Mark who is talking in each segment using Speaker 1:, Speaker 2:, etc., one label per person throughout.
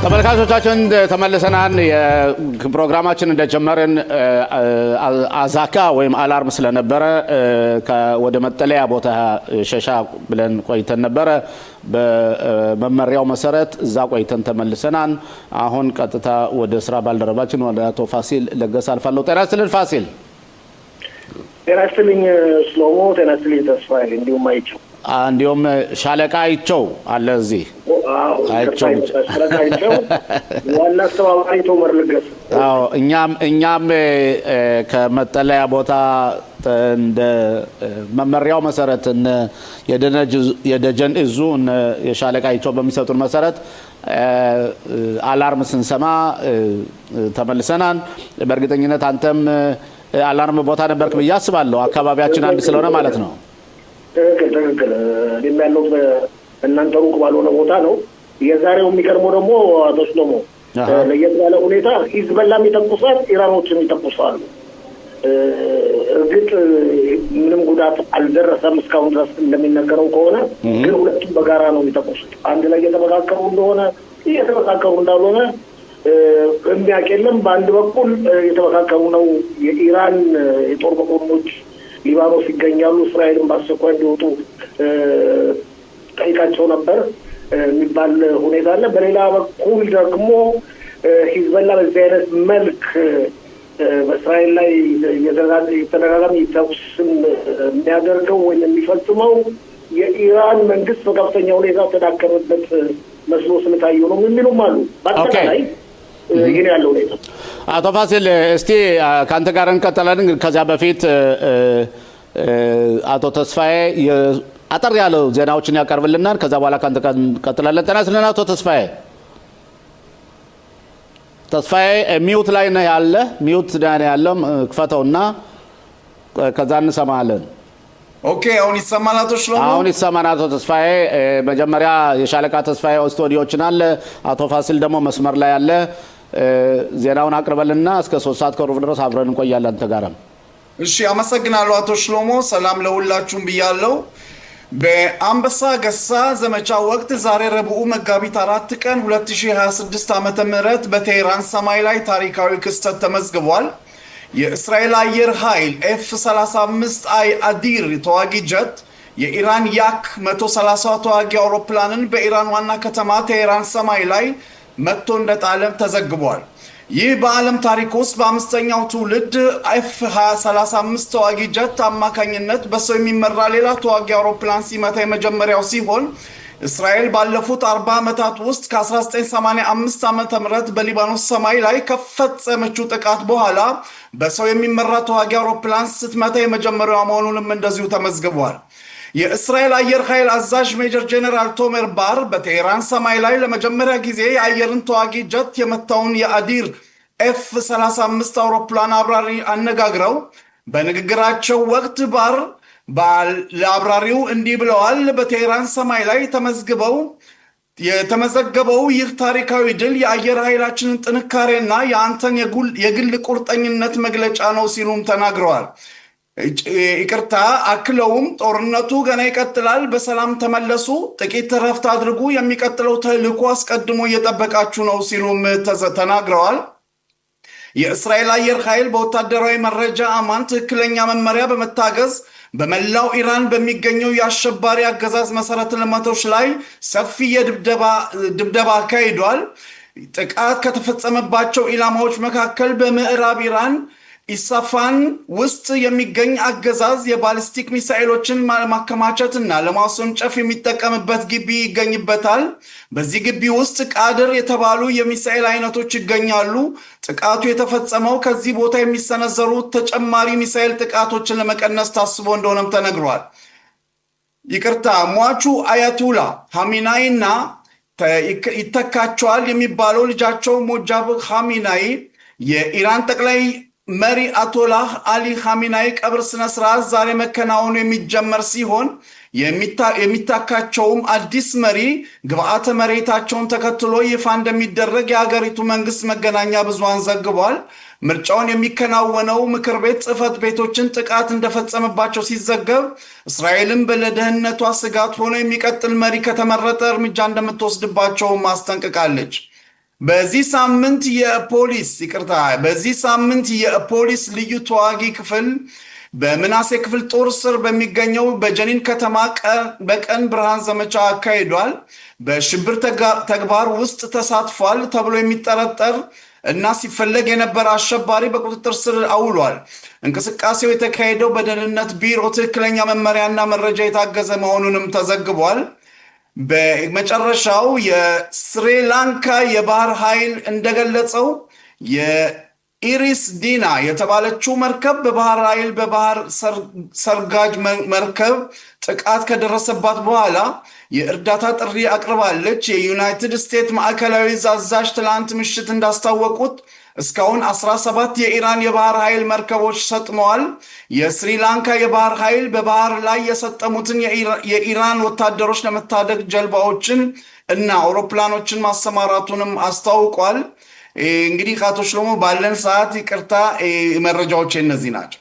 Speaker 1: ተመልካቾቻችን ተመልሰናል። የፕሮግራማችን እንደጀመረን አዛካ ወይም አላርም ስለነበረ ወደ መጠለያ ቦታ ሸሻ ብለን ቆይተን ነበረ። በመመሪያው መሰረት እዛ ቆይተን ተመልሰናል። አሁን ቀጥታ ወደ ስራ ባልደረባችን ወደ አቶ ፋሲል ለገሰ አልፋለሁ። ጤና ይስጥልን ፋሲል።
Speaker 2: ጤና ይስጥልኝ ሽሎሞ። ጤና ይስጥልኝ ተስፋዬ። እንዲሁም ሻለቃ አይቸው አለ እዚህ። አይቸው ዋና አስተባባሪ ቶመር ለገሰ።
Speaker 1: አዎ እኛም ከመጠለያ ቦታ እንደ መመሪያው መሰረት የደጀን እዙ የሻለቃ አይቸው በሚሰጡን መሰረት አላርም ስንሰማ ተመልሰናን። በእርግጠኝነት አንተም አላርም ቦታ ነበርክ ብዬ አስባለሁ። አካባቢያችን አንድ ስለሆነ ማለት ነው።
Speaker 2: ትክክል። እኔም ያለው እናንተ ሩቅ ባልሆነ ቦታ ነው። የዛሬው የሚቀርበው ደግሞ አቶ ሽሎሞ ለየት ያለ ሁኔታ ሂዝቦላም ይተኩሳል፣ ኢራኖችም ይተኩሳሉ። እርግጥ ምንም ጉዳት አልደረሰም እስካሁን ድረስ እንደሚነገረው ከሆነ፣ ግን ሁለቱም በጋራ ነው የሚተኩሱት። አንድ ላይ እየተመካከሩ እንደሆነ እየተመካከሩ እንዳልሆነ የሚያውቅ የለም። በአንድ በኩል የተመካከሩ ነው። የኢራን የጦር መኮንኖች ሊባኖስ ይገኛሉ። እስራኤልን በአስቸኳይ እንዲወጡ ጠይቃቸው ነበር የሚባል ሁኔታ አለ። በሌላ በኩል ደግሞ ሂዝቦላ በዚህ አይነት መልክ በእስራኤል ላይ የተደጋጋሚ ተኩስን የሚያደርገው ወይም የሚፈጽመው የኢራን መንግስት በከፍተኛ ሁኔታ ተዳከመበት መስሎ ስለታየው ነው የሚሉም አሉ። በአጠቃላይ ይሄን ያለው ሁኔታ።
Speaker 1: አቶ ፋሲል እስቲ ካንተ ጋር እንቀጥላለን። ከዛ በፊት አቶ ተስፋዬ አጠር ያለው ዜናዎችን ያቀርብልናል። ከዛ በኋላ ካንተ ጋር እንቀጥላለን። ጤና ይስጥልን አቶ ተስፋዬ። ተስፋዬ ሚውት ላይ ነው ያለ። ሚውት ላይ ያለው ክፈተውና ከዛ እንሰማለን።
Speaker 3: ኦኬ፣ አሁን ይሰማል አቶ ሽሎሞ?
Speaker 1: አሁን ይሰማል አቶ ተስፋዬ። መጀመሪያ የሻለቃ ተስፋዬ ስቱዲዮችን አለ፣ አቶ ፋሲል ደግሞ መስመር ላይ አለ። ዜናውን አቅርበልና እስከ 3 ሰዓት ከሩብ ድረስ አብረን እንቆያለን አንተ ጋርም።
Speaker 3: እሺ፣ አመሰግናለሁ አቶ ሽሎሞ። ሰላም ለሁላችሁም ብያለሁ። በአንበሳ ገሳ ዘመቻ ወቅት ዛሬ ረቡዕ መጋቢት 4 ቀን 2026 ዓመተ ምህረት በቴህራን ሰማይ ላይ ታሪካዊ ክስተት ተመዝግቧል። የእስራኤል አየር ኃይል F-35I አዲር ተዋጊ ጀት የኢራን ያክ 130 ተዋጊ አውሮፕላንን በኢራን ዋና ከተማ ቴህራን ሰማይ ላይ መጥቶ እንደጣለም ተዘግቧል። ይህ በዓለም ታሪክ ውስጥ በአምስተኛው ትውልድ F-35 ተዋጊ ጀት አማካኝነት በሰው የሚመራ ሌላ ተዋጊ አውሮፕላን ሲመታ የመጀመሪያው ሲሆን እስራኤል ባለፉት 40 ዓመታት ውስጥ ከ1985 ዓመተ ምህረት በሊባኖስ ሰማይ ላይ ከፈጸመችው ጥቃት በኋላ በሰው የሚመራ ተዋጊ አውሮፕላን ስትመታ የመጀመሪያዋ መሆኑንም እንደዚሁ ተመዝግቧል። የእስራኤል አየር ኃይል አዛዥ ሜጀር ጄኔራል ቶመር ባር በቴህራን ሰማይ ላይ ለመጀመሪያ ጊዜ የአየርን ተዋጊ ጀት የመታውን የአዲር F-35 አውሮፕላን አብራሪ አነጋግረው በንግግራቸው ወቅት ባር ለአብራሪው እንዲህ ብለዋል። በቴህራን ሰማይ ላይ የተመዘገበው ይህ ታሪካዊ ድል የአየር ኃይላችንን ጥንካሬና የአንተን የግል ቁርጠኝነት መግለጫ ነው ሲሉም ተናግረዋል። ይቅርታ አክለውም ጦርነቱ ገና ይቀጥላል፣ በሰላም ተመለሱ፣ ጥቂት እረፍት አድርጉ፣ የሚቀጥለው ተልዕኮ አስቀድሞ እየጠበቃችሁ ነው ሲሉም ተናግረዋል። የእስራኤል አየር ኃይል በወታደራዊ መረጃ አማን ትክክለኛ መመሪያ በመታገዝ በመላው ኢራን በሚገኘው የአሸባሪ አገዛዝ መሰረተ ልማቶች ላይ ሰፊ ድብደባ አካሂዷል። ጥቃት ከተፈጸመባቸው ኢላማዎች መካከል በምዕራብ ኢራን ኢሳፋን ውስጥ የሚገኝ አገዛዝ የባሊስቲክ ሚሳኤሎችን ማከማቸትና ለማስወንጨፍ የሚጠቀምበት ግቢ ይገኝበታል። በዚህ ግቢ ውስጥ ቃድር የተባሉ የሚሳኤል አይነቶች ይገኛሉ። ጥቃቱ የተፈጸመው ከዚህ ቦታ የሚሰነዘሩ ተጨማሪ ሚሳኤል ጥቃቶችን ለመቀነስ ታስቦ እንደሆነም ተነግሯል። ይቅርታ ሟቹ አያቱላ ሐሚናይ እና ይተካቸዋል የሚባለው ልጃቸው ሞጃብ ሐሚናይ የኢራን ጠቅላይ መሪ አያቶላህ አሊ ሐሚናይ ቀብር ስነስርዓት ዛሬ መከናወኑ የሚጀመር ሲሆን የሚታካቸውም አዲስ መሪ ግብአተ መሬታቸውን ተከትሎ ይፋ እንደሚደረግ የሀገሪቱ መንግስት መገናኛ ብዙሃን ዘግቧል። ምርጫውን የሚከናወነው ምክር ቤት ጽህፈት ቤቶችን ጥቃት እንደፈጸመባቸው ሲዘገብ እስራኤልም በለደህንነቷ ስጋት ሆኖ የሚቀጥል መሪ ከተመረጠ እርምጃ እንደምትወስድባቸው ማስጠንቅቃለች። በዚህ ሳምንት የፖሊስ ልዩ ተዋጊ ክፍል በምናሴ ክፍል ጦር ስር በሚገኘው በጀኒን ከተማ በቀን ብርሃን ዘመቻ አካሂዷል። በሽብር ተግባር ውስጥ ተሳትፏል ተብሎ የሚጠረጠር እና ሲፈለግ የነበረ አሸባሪ በቁጥጥር ስር አውሏል። እንቅስቃሴው የተካሄደው በደህንነት ቢሮ ትክክለኛ መመሪያና መረጃ የታገዘ መሆኑንም ተዘግቧል። በመጨረሻው የስሪላንካ የባህር ኃይል እንደገለጸው የኢሪስ ዲና የተባለችው መርከብ በባህር ኃይል በባህር ሰርጋጅ መርከብ ጥቃት ከደረሰባት በኋላ የእርዳታ ጥሪ አቅርባለች። የዩናይትድ ስቴትስ ማዕከላዊ እዝ አዛዥ ትላንት ምሽት እንዳስታወቁት እስካሁን 17 የኢራን የባህር ኃይል መርከቦች ሰጥመዋል። የስሪላንካ የባህር ኃይል በባህር ላይ የሰጠሙትን የኢራን ወታደሮች ለመታደግ ጀልባዎችን እና አውሮፕላኖችን ማሰማራቱንም አስታውቋል። እንግዲህ አቶ ሽሎሞ ባለን ሰዓት ይቅርታ መረጃዎች እነዚህ ናቸው።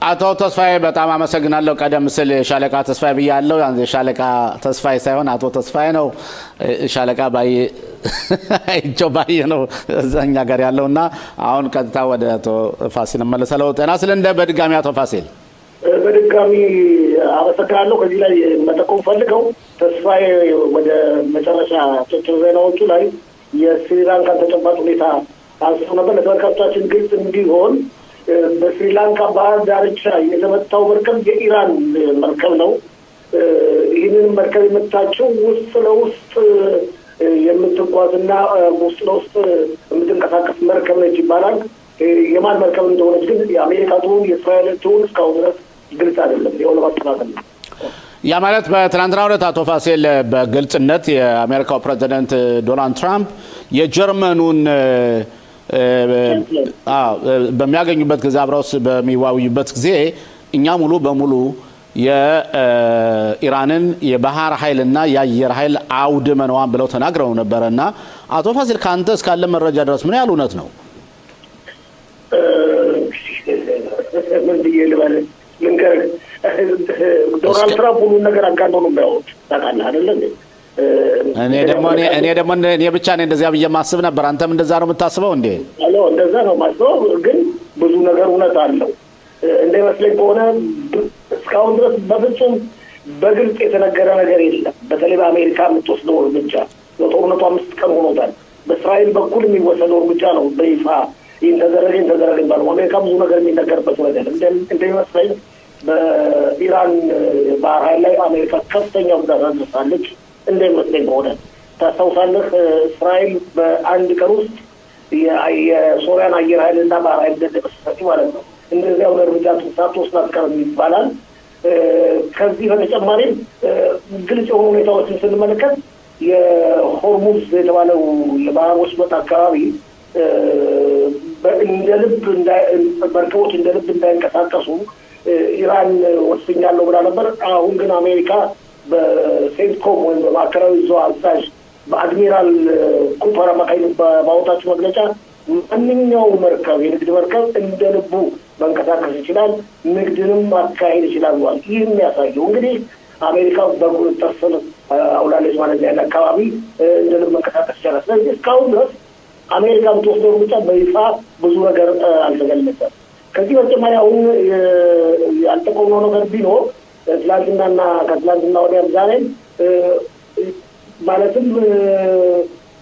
Speaker 1: አቶ ተስፋዬ በጣም አመሰግናለሁ። ቀደም ሲል ሻለቃ ተስፋዬ ብያለሁ። ሻለቃ ተስፋዬ ሳይሆን አቶ ተስፋዬ ነው። ሻለቃ ባየቸው ባየ ነው እዛኛ ጋር ያለውና አሁን ቀጥታ ወደ አቶ ፋሲል መለሰለው። ጤና ስለንደ በድጋሚ አቶ ፋሲል
Speaker 2: በድጋሚ አመሰግናለሁ። ከዚህ ላይ መጠቆም ፈልገው ተስፋዬ ወደ መጨረሻ ጭጭር ዜናዎቹ ላይ የስሪላንካን ተጨባጭ ሁኔታ አንስቶ ነበር። ለተመልካቾቻችን ግልጽ እንዲሆን በስሪላንካ ባህር ዳርቻ የተመታው መርከብ የኢራን መርከብ ነው። ይህንን መርከብ የመታቸው ውስጥ ለውስጥ የምትጓዝና ውስጥ ለውስጥ የምትንቀሳቀስ መርከብ ነች ይባላል። የማን መርከብ እንደሆነች ግን የአሜሪካ ትሁን የእስራኤል ትሁን እስካሁን ድረስ ግልጽ አይደለም። የሆነ ማስተካከል ነው።
Speaker 1: ያ ማለት በትናንትናው ዕለት አቶ ፋሲል በግልጽነት የአሜሪካው ፕሬዚደንት ዶናልድ ትራምፕ የጀርመኑን በሚያገኙበት ጊዜ አብረው በሚዋውዩበት ጊዜ እኛ ሙሉ በሙሉ የኢራንን የባህር ኃይልና የአየር ኃይል አውድመነዋል ብለው ተናግረው ነበረና አቶ ፋሲል ካንተ እስካለ መረጃ ድረስ ምን ያህል እውነት ነው?
Speaker 2: ምን ብዬ ልበል ልንገርህ፣ ዶናልድ ትራምፕ ሁሉን ነገር አጋነው ነው የሚያወሩት። ታውቃለህ አይደለ?
Speaker 1: እኔ ደግሞ ብቻ ነኝ እንደዚያ ብዬ ማስብ ነበር። አንተም እንደዛ ነው የምታስበው እንዴ?
Speaker 2: አሎ እንደዛ ነው ማስበው፣ ግን ብዙ ነገር እውነት አለው። እንደመስለኝ ከሆነ እስካሁን ድረስ በፍጹም በግልጽ የተነገረ ነገር የለም። በተለይ በአሜሪካ የምትወስደው እርምጃ ለጦርነቱ 5 ቀን ሆኖታል። በእስራኤል በኩል የሚወሰደው እርምጃ ነው በይፋ ይንተደረገ ባለው አሜሪካ ብዙ ነገር የሚነገርበት ነገር እንደሚመስለኝ በኢራን ባህር ኃይል ላይ አሜሪካ ከፍተኛ ጉዳት አድርሳለች። እንደሚመስለኝ ከሆነ ታስታውሳለህ፣ እስራኤል በአንድ ቀን ውስጥ የሶሪያን አየር ኃይል እና ባህር ኃይል ደደቀሰች ማለት ነው። እንደዚህ ያው እርምጃ ሳትወስድ አትቀርም ይባላል። ከዚህ በተጨማሪም ግልጽ የሆኑ ሁኔታዎችን ስንመለከት የሆርሙዝ የተባለው የባህር ወሽመጥ አካባቢ መርከቦች እንደ ልብ እንዳይንቀሳቀሱ ኢራን ወስኛለሁ ብላ ነበር። አሁን ግን አሜሪካ በሴንትኮም ወይም በማዕከላዊ እዝ አዛዥ በአድሚራል ኩፐር አማካኝነት ባወጣችው መግለጫ ማንኛውም መርከብ የንግድ መርከብ እንደ ልቡ መንቀሳቀስ ይችላል፣ ንግድንም ማካሄድ ይችላል ብሏል። ይህ የሚያሳየው እንግዲህ አሜሪካ በቁጥጥር ስር አውላለች ማለት ያለ አካባቢ እንደ ልብ መንቀሳቀስ ይችላል። ስለዚህ እስካሁን ድረስ አሜሪካ የምትወስደው እርምጃ በይፋ ብዙ ነገር አልተገለጸም። ከዚህ በተጨማሪ አሁን ያልጠቆምነው ነገር ቢኖር ትላንትናና ከትላንትና ወዲያም ዛሬም ማለትም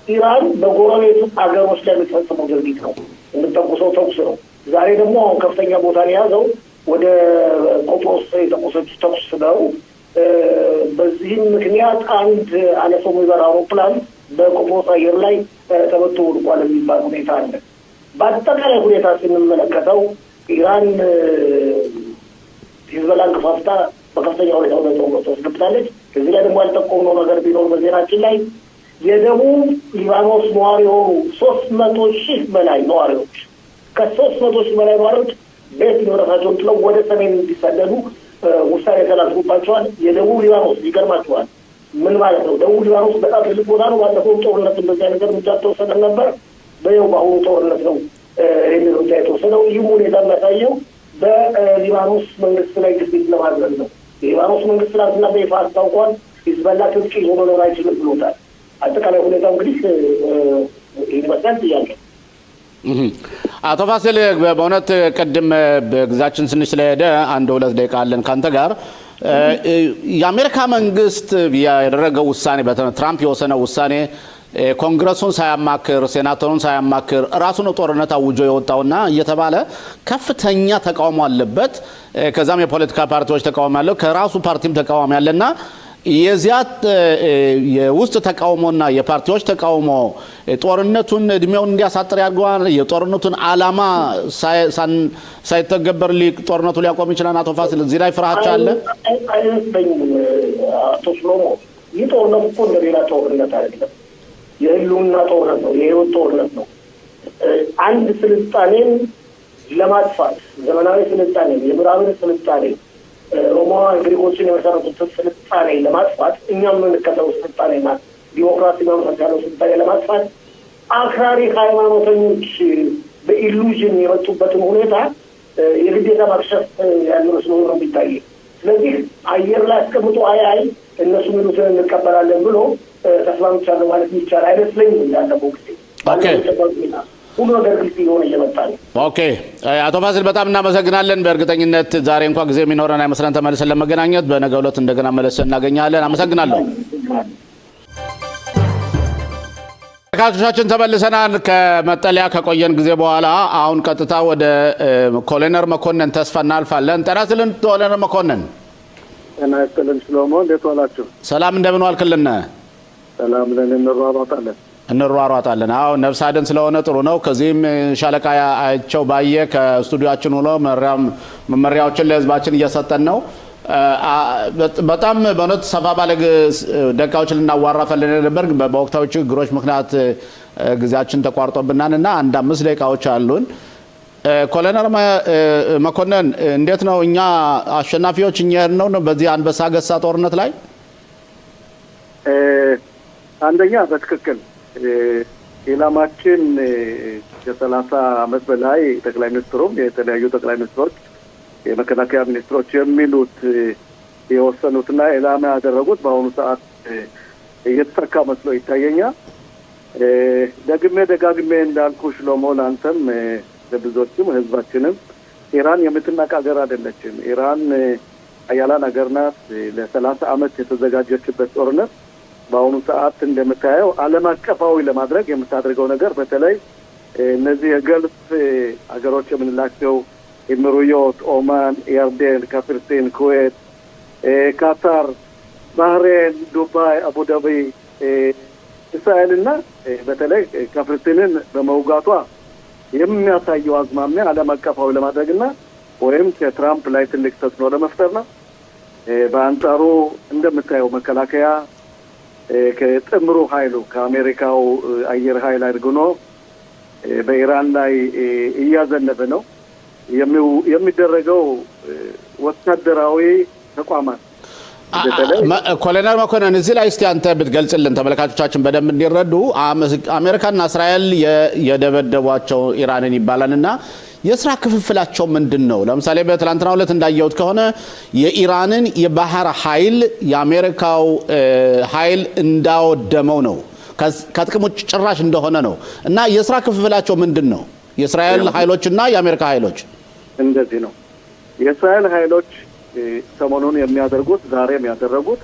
Speaker 2: ኢራን በጎረቤት አገሮች ላይ የምትፈጽመው ድርጊት ነው፣ የምትተኩሰው ተኩስ ነው። ዛሬ ደግሞ አሁን ከፍተኛ ቦታን የያዘው ወደ ቆጵሮስ የተኮሰችው ተኩስ ነው። በዚህም ምክንያት አንድ አለፈው የሚበራ አውሮፕላን በቆጵሮስ አየር ላይ ተመቶ ወድቋል የሚባል ሁኔታ አለ። በአጠቃላይ ሁኔታ ስንመለከተው ኢራን ሂዝቦላን ከፋፍታ በከፍተኛ ሁኔታ ወደ ጦርነት አስገብታለች። ከዚህ ላይ ደግሞ ያልጠቆምነው ነገር ቢኖር በዜናችን ላይ የደቡብ ሊባኖስ ነዋሪ የሆኑ 300,000 በላይ ነዋሪዎች ከ300,000 በላይ ነዋሪዎች ቤት ንብረታቸውን ጥለው ወደ ሰሜን እንዲሰደዱ ውሳኔ ተላልፎባቸዋል። የደቡብ ሊባኖስ ይገርማቸዋል። ምን ማለት ነው? ደቡብ ሊባኖስ በጣም ትልቅ ቦታ ነው። ባለፈው ጦርነት እንደዚያ ነገር እርምጃ ተወሰደ ነበር። በአሁኑ ጦርነት ነው ይህን እርምጃ የተወሰደው። ይህም ሁኔታ የሚያሳየው በሊባኖስ መንግስት ላይ ግፊት ለማድረግ ነው። የሊባኖስ መንግስት ትናንትና በይፋ አስታውቋል። ሂዝቦላ ትጥቅ ይዞ መኖር አይችልም ብሎታል። አጠቃላይ ሁኔታው እንግዲህ ይመስላል ጥያቄ።
Speaker 1: አቶ ፋሲል በእውነት ቅድም በግዛችን ትንሽ ስለሄደ አንድ 2 ደቂቃ አለን ካንተ ጋር። የአሜሪካ መንግስት ያደረገው ውሳኔ በትራምፕ የወሰነው ውሳኔ ኮንግረሱን ሳያማክር ሴናተሩን ሳያማክር ራሱ ነው ጦርነት አውጆ የወጣውና እየተባለ ከፍተኛ ተቃውሞ አለበት። ከዛም የፖለቲካ ፓርቲዎች ተቃውሞ ያለው ከራሱ ፓርቲም ተቃውሞ ያለና የዚያ የውስጥ ተቃውሞና የፓርቲዎች ተቃውሞ ጦርነቱን እድሜውን እንዲያሳጥር ያድርገዋል። የጦርነቱን ዓላማ ሳይተገበር ጦርነቱ ሊያቆም ይችላል። አቶ ፋሲል እዚህ ላይ ፍርሃቻ አለ
Speaker 2: አይመስለኝም። አቶ ሽሎሞ ይህ ጦርነት እኮ እንደሌላ ጦርነት አይደለም። የህልውና ጦርነት ነው። የህይወት ጦርነት ነው። አንድ ስልጣኔን ለማጥፋት ዘመናዊ ስልጣኔ የምዕራብን ስልጣኔ ሮማውያን ግሪኮችን የመሰረቱትን ስልጣኔ ለማጥፋት እኛም የምንከተለው ስልጣኔና ዲሞክራሲ መንፈስ ያለው ስልጣኔ ለማጥፋት አክራሪ ሃይማኖተኞች በኢሉዥን የመጡበትን ሁኔታ የግዴታ ማክሸፍ ያለ መስሎ ነው የሚታይ። ስለዚህ አየር ላይ አስቀምጦ አይ እነሱ ሚሉትን እንቀበላለን ብሎ ተስማምቻለሁ ማለት ይቻል አይመስለኝም። እንዳለፈው ጊዜ ሁሉ ነገር ግልጽ የሆነ እየመጣ ነው።
Speaker 1: ኦኬ አቶ ፋሲል በጣም እናመሰግናለን። በእርግጠኝነት ዛሬ እንኳን ጊዜ የሚኖረን አይመስለን ተመልሰን ለመገናኘት በነገው ዕለት እንደገና መለሰን እናገኛለን። አመሰግናለሁ። ተመልካቾቻችን ተመልሰናል። ከመጠለያ ከቆየን ጊዜ በኋላ አሁን ቀጥታ ወደ ኮሎኔል መኮንን ተስፋ እናልፋለን። ጤና ይስጥልን ኮሎኔል መኮንን።
Speaker 4: ጤና ይስጥልን ሽሎሞ፣ እንዴት ዋላችሁ?
Speaker 1: ሰላም እንደምን ዋልክልን?
Speaker 4: ሰላም ነን።
Speaker 1: እንሯሯጣለን። አዎ ነፍስ አድን ስለሆነ ጥሩ ነው። ከዚህም ሻለቃ አይቸው ባየ ከስቱዲዮአችን ሆኖ መመሪያዎችን ለህዝባችን እየሰጠን ነው። በጣም በእውነት ሰፋ ባለ ደቂቃዎችን ልናዋራ ፈልገን ነበር። በወቅታዊ ችግሮች ምክንያት ጊዜያችን ተቋርጦብናል እና አንድ 5 ደቂቃዎች አሉን። ኮሎኔል መኮንን እንዴት ነው እኛ አሸናፊዎች እኛ ነው በዚህ አንበሳ ገሳ ጦርነት ላይ?
Speaker 4: አንደኛ በትክክል ኢላማችን ከ30 ዓመት በላይ ጠቅላይ ሚኒስትሩም የተለያዩ ጠቅላይ ሚኒስትሮች የመከላከያ ሚኒስትሮች የሚሉት የወሰኑትና ኢላማ ያደረጉት በአሁኑ ሰዓት እየተሳካ መስሎ ይታየኛል። ደጋግሜ እንዳልኩ ሽሎሞ ለአንተም ለብዙዎችም ህዝባችንም ኢራን የምትናቅ ሀገር አይደለችም። ኢራን ሀያላን ሀገር ናት። ለ30 ዓመት የተዘጋጀችበት ጦርነት በአሁኑ ሰዓት እንደምታየው ዓለም አቀፋዊ ለማድረግ የምታደርገው ነገር በተለይ እነዚህ የገልፍ ሀገሮች የምንላቸው ኤሚሬት፣ ኦማን፣ ያርደን፣ ካፍርቴን፣ ኩዌት፣ ካታር፣ ባህሬን፣ ዱባይ፣ አቡዳቢ፣ እስራኤልና በተለይ ካፍርቴንን በመውጋቷ የሚያሳየው አዝማሚያ ዓለም አቀፋዊ ለማድረግና ወይም ከትራምፕ ላይ ትልቅ ተጽዕኖ ለመፍጠር ነው። በአንጻሩ እንደምታየው መከላከያ ከጥምሩ ኃይሉ ከአሜሪካው አየር ኃይል አድርጎ በኢራን ላይ እያዘነበ ነው የሚደረገው ወታደራዊ ተቋማት።
Speaker 1: ኮሎኔል መኮንን እዚህ ላይ እስቲ አንተ ብትገልጽልን ተመልካቾቻችን በደንብ እንዲረዱ። አሜሪካና እስራኤል የደበደቧቸው ኢራንን ይባላልና የስራ ክፍፍላቸው ምንድን ነው? ለምሳሌ በትላንትናው ዕለት እንዳየሁት ከሆነ የኢራንን የባህር ኃይል የአሜሪካው ኃይል እንዳወደመው ነው፣ ከጥቅም ውጭ ጭራሽ እንደሆነ ነው። እና የስራ ክፍፍላቸው ምንድን ነው? የእስራኤል ኃይሎችና የአሜሪካ ኃይሎች
Speaker 4: እንደዚህ ነው። የእስራኤል ኃይሎች ሰሞኑን የሚያደርጉት ዛሬም ያደረጉት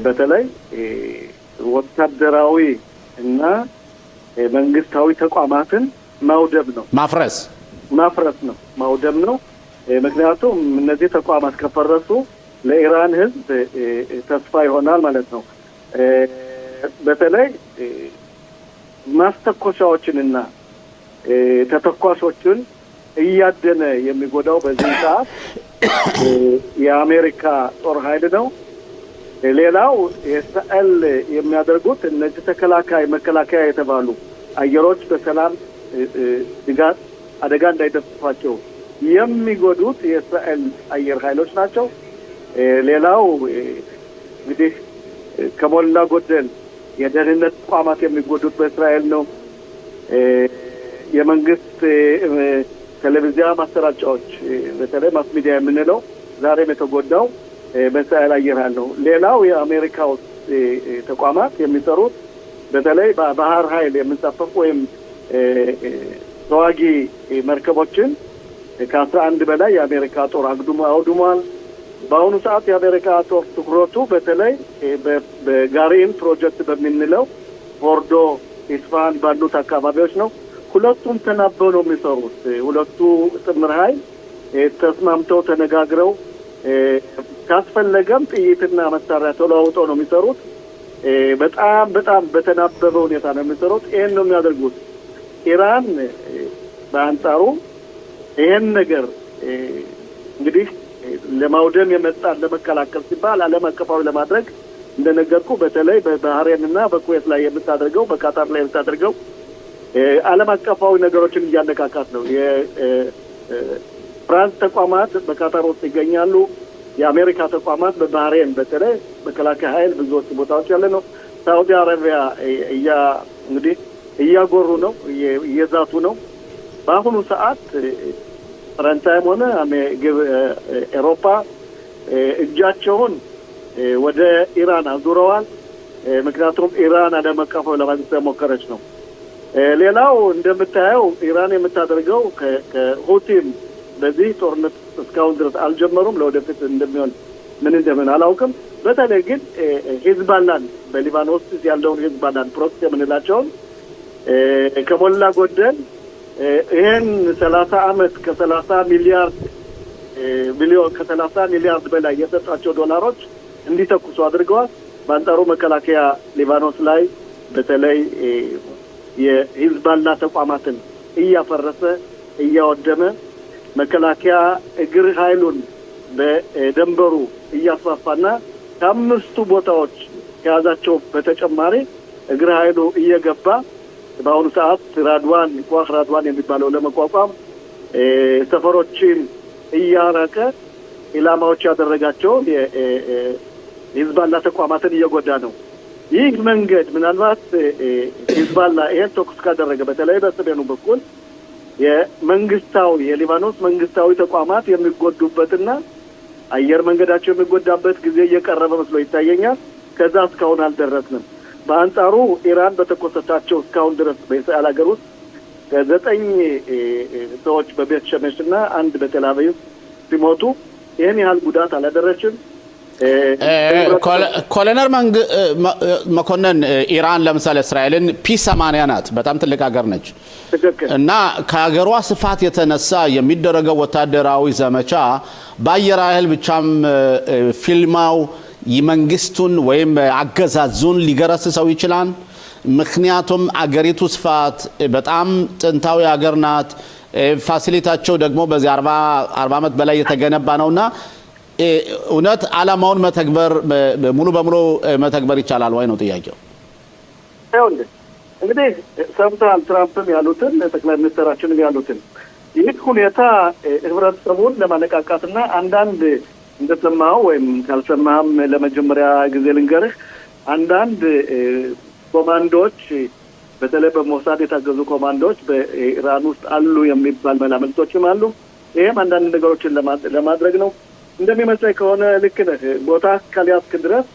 Speaker 4: በተለይ ወታደራዊ እና መንግስታዊ ተቋማትን ማውደም ነው፣ ማፍረስ ነው፣ ማውደም ነው። ምክንያቱም እነዚህ ተቋማት ከፈረሱ ለኢራን ህዝብ ተስፋ ይሆናል ማለት ነው። በተለይ ማስተኮሻዎችንና ተተኳሾችን እያደነ የሚጎዳው በዚህ ሰዓት የአሜሪካ ጦር ኃይል ነው። ሌላው የእስራኤል የሚያደርጉት እነዚህ መከላከያ የተባሉ አየሮች በሰላም ድጋት አደጋ እንዳይደርስባቸው የሚጎዱት የእስራኤል አየር ኃይሎች ናቸው። ሌላው እንግዲህ ከሞላ ጎደል የደህንነት ተቋማት የሚጎዱት በእስራኤል ነው። የመንግስት ቴሌቪዥን ማሰራጫዎች በተለይ ማስ ሚዲያ የምንለው ዛሬም የተጎዳው በእስራኤል አየር ኃይል ነው። ሌላው የአሜሪካ ተቋማት የሚሰሩት በተለይ በባህር ኃይል የሚንሳፈፉ ወይም ተዋጊ መርከቦችን ከ11 በላይ የአሜሪካ ጦር አውድሟል። በአሁኑ ሰዓት የአሜሪካ ጦር ትኩረቱ በተለይ በጋሪን ፕሮጀክት በሚንለው ፎርዶ፣ ኢስፋሃን ባሉት አካባቢዎች ነው። ሁለቱም ተናበው ነው የሚሰሩት። ሁለቱ ጥምር ኃይል ተስማምተው ተነጋግረው ካስፈለገም ጥይትና መሳሪያ ተለዋውጠው ነው የሚሰሩት። በጣም በተናበበ ሁኔታ ነው የሚሰሩት። ይሄን ነው የሚያደርጉት። ኢራን በአንጻሩ ይሄን ነገር እንግዲህ ለማውደም የመጣን ለመከላከል ሲባል ዓለም አቀፋዊ ለማድረግ እንደነገርኩ በተለይ በባህሬንና በኩዌት ላይ የምታደርገው በካታር ላይ የምታደርገው ዓለም አቀፋዊ ነገሮችን እያነካካት ነው። የፍራንስ ተቋማት በካታር ውስጥ ይገኛሉ። የአሜሪካ ተቋማት በባህሬን በተለይ መከላከያ ኃይል ብዙዎች ቦታዎች ያለ ነው። ሳውዲ አረቢያ እንግዲህ እያጎሩ ነው፣ እየዛቱ ነው። በአሁኑ ሰዓት ፈረንሳይም ሆነ ኤሮፓ እጃቸውን ወደ ኢራን አዙረዋል። ምክንያቱም ኢራን ዓለም አቀፋዊ ለማድረግ ተሞከረች ነው። ሌላው እንደምታየው ኢራን የምታደርገው ከሁቲም በዚህ ጦርነት እስካሁን ድረስ አልጀመሩም። ለወደፊት እንደምን አላውቅም። በተለይ ግን ሂዝባላን በሊባኖስ ያለውን ሂዝባላን ፕሮክሲ የምንላቸውን ከሞላ ጎደል ይሄን 30 ዓመት ከ30 ሚሊያርድ በላይ የሰጣቸው ዶላሮች እንዲተኩሱ አድርገዋል። በአንጻሩ መከላከያ ሊባኖስ ላይ በተለይ የሂዝባላ ተቋማትን እያፈረሰ እያወደመ መከላከያ እግር ኃይሉን በደንበሩ እያስፋፋና ከአምስቱ ቦታዎች ከያዛቸው በተጨማሪ እግር ኃይሉ እየገባ በአሁኑ ሰዓት ኳህ ራድዋን የሚባለው ለመቋቋም ሰፈሮችን እያራቀ ኢላማዎች ያደረጋቸውን የሂዝባላ ተቋማትን እየጎዳ ነው። ይህ መንገድ ምናልባት ሂዝባላ ይሄን ተኩስ ካደረገ በተለይ በሰሜኑ በኩል የሊባኖስ መንግስታዊ ተቋማት የሚጎዱበትና አየር መንገዳቸው የሚጎዳበት ጊዜ እየቀረበ መስሎ ይታየኛል። ከዛ እስካሁን አልደረስንም። በአንጻሩ ኢራን በተኮሰቻቸው እስካሁን ድረስ በእስራኤል ሀገር ውስጥ 9 ሰዎች በቤት ሸሜሽና 1 በቴል አቪቭ ሲሞቱ ይህን ያህል ጉዳት አላደረችም።
Speaker 1: ኮሎኔል መኮንን ኢራን ለምሳሌ እስራኤልን ፒ80 ናት፣ በጣም ትልቅ ሀገር ነች እና ከሀገሯ ስፋት የተነሳ የሚደረገው ወታደራዊ ዘመቻ በአየር ኃይል ብቻም ፊልማው የመንግስቱን ወይም አገዛዙን ሊገረስሰው ይችላል። ምክንያቱም አገሪቱ ስፋት በጣም ጥንታዊ ሀገር ናት። ፋሲሊታቸው ደግሞ በዚህ 40 ዓመት በላይ የተገነባ ነውና እውነት ዓላማውን መተግበር ሙሉ በሙሉ መተግበር ይቻላል ወይ ነው ጥያቄው።
Speaker 4: እንግዲህ ሰምተሃል፣ ትራምፕም ያሉትን ጠቅላይ ሚኒስትራችንም ያሉትን ይህ ሁኔታ ህብረተሰቡን ለማነቃቃትና አንዳንድ እንደሰማው ወይም ካልሰማህም ለመጀመሪያ ጊዜ ልንገርህ፣ አንዳንድ ኮማንዶዎች በተለይ በሞሳድ የታገዙ ኮማንዶዎች በኢራን ውስጥ አሉ የሚባል መላምቶችም አሉ። ይህም አንዳንድ ነገሮችን ለማድረግ ነው እንደሚመስለኝ ከሆነ ልክ ነህ። ቦታ እስካልያዝክ ድረስ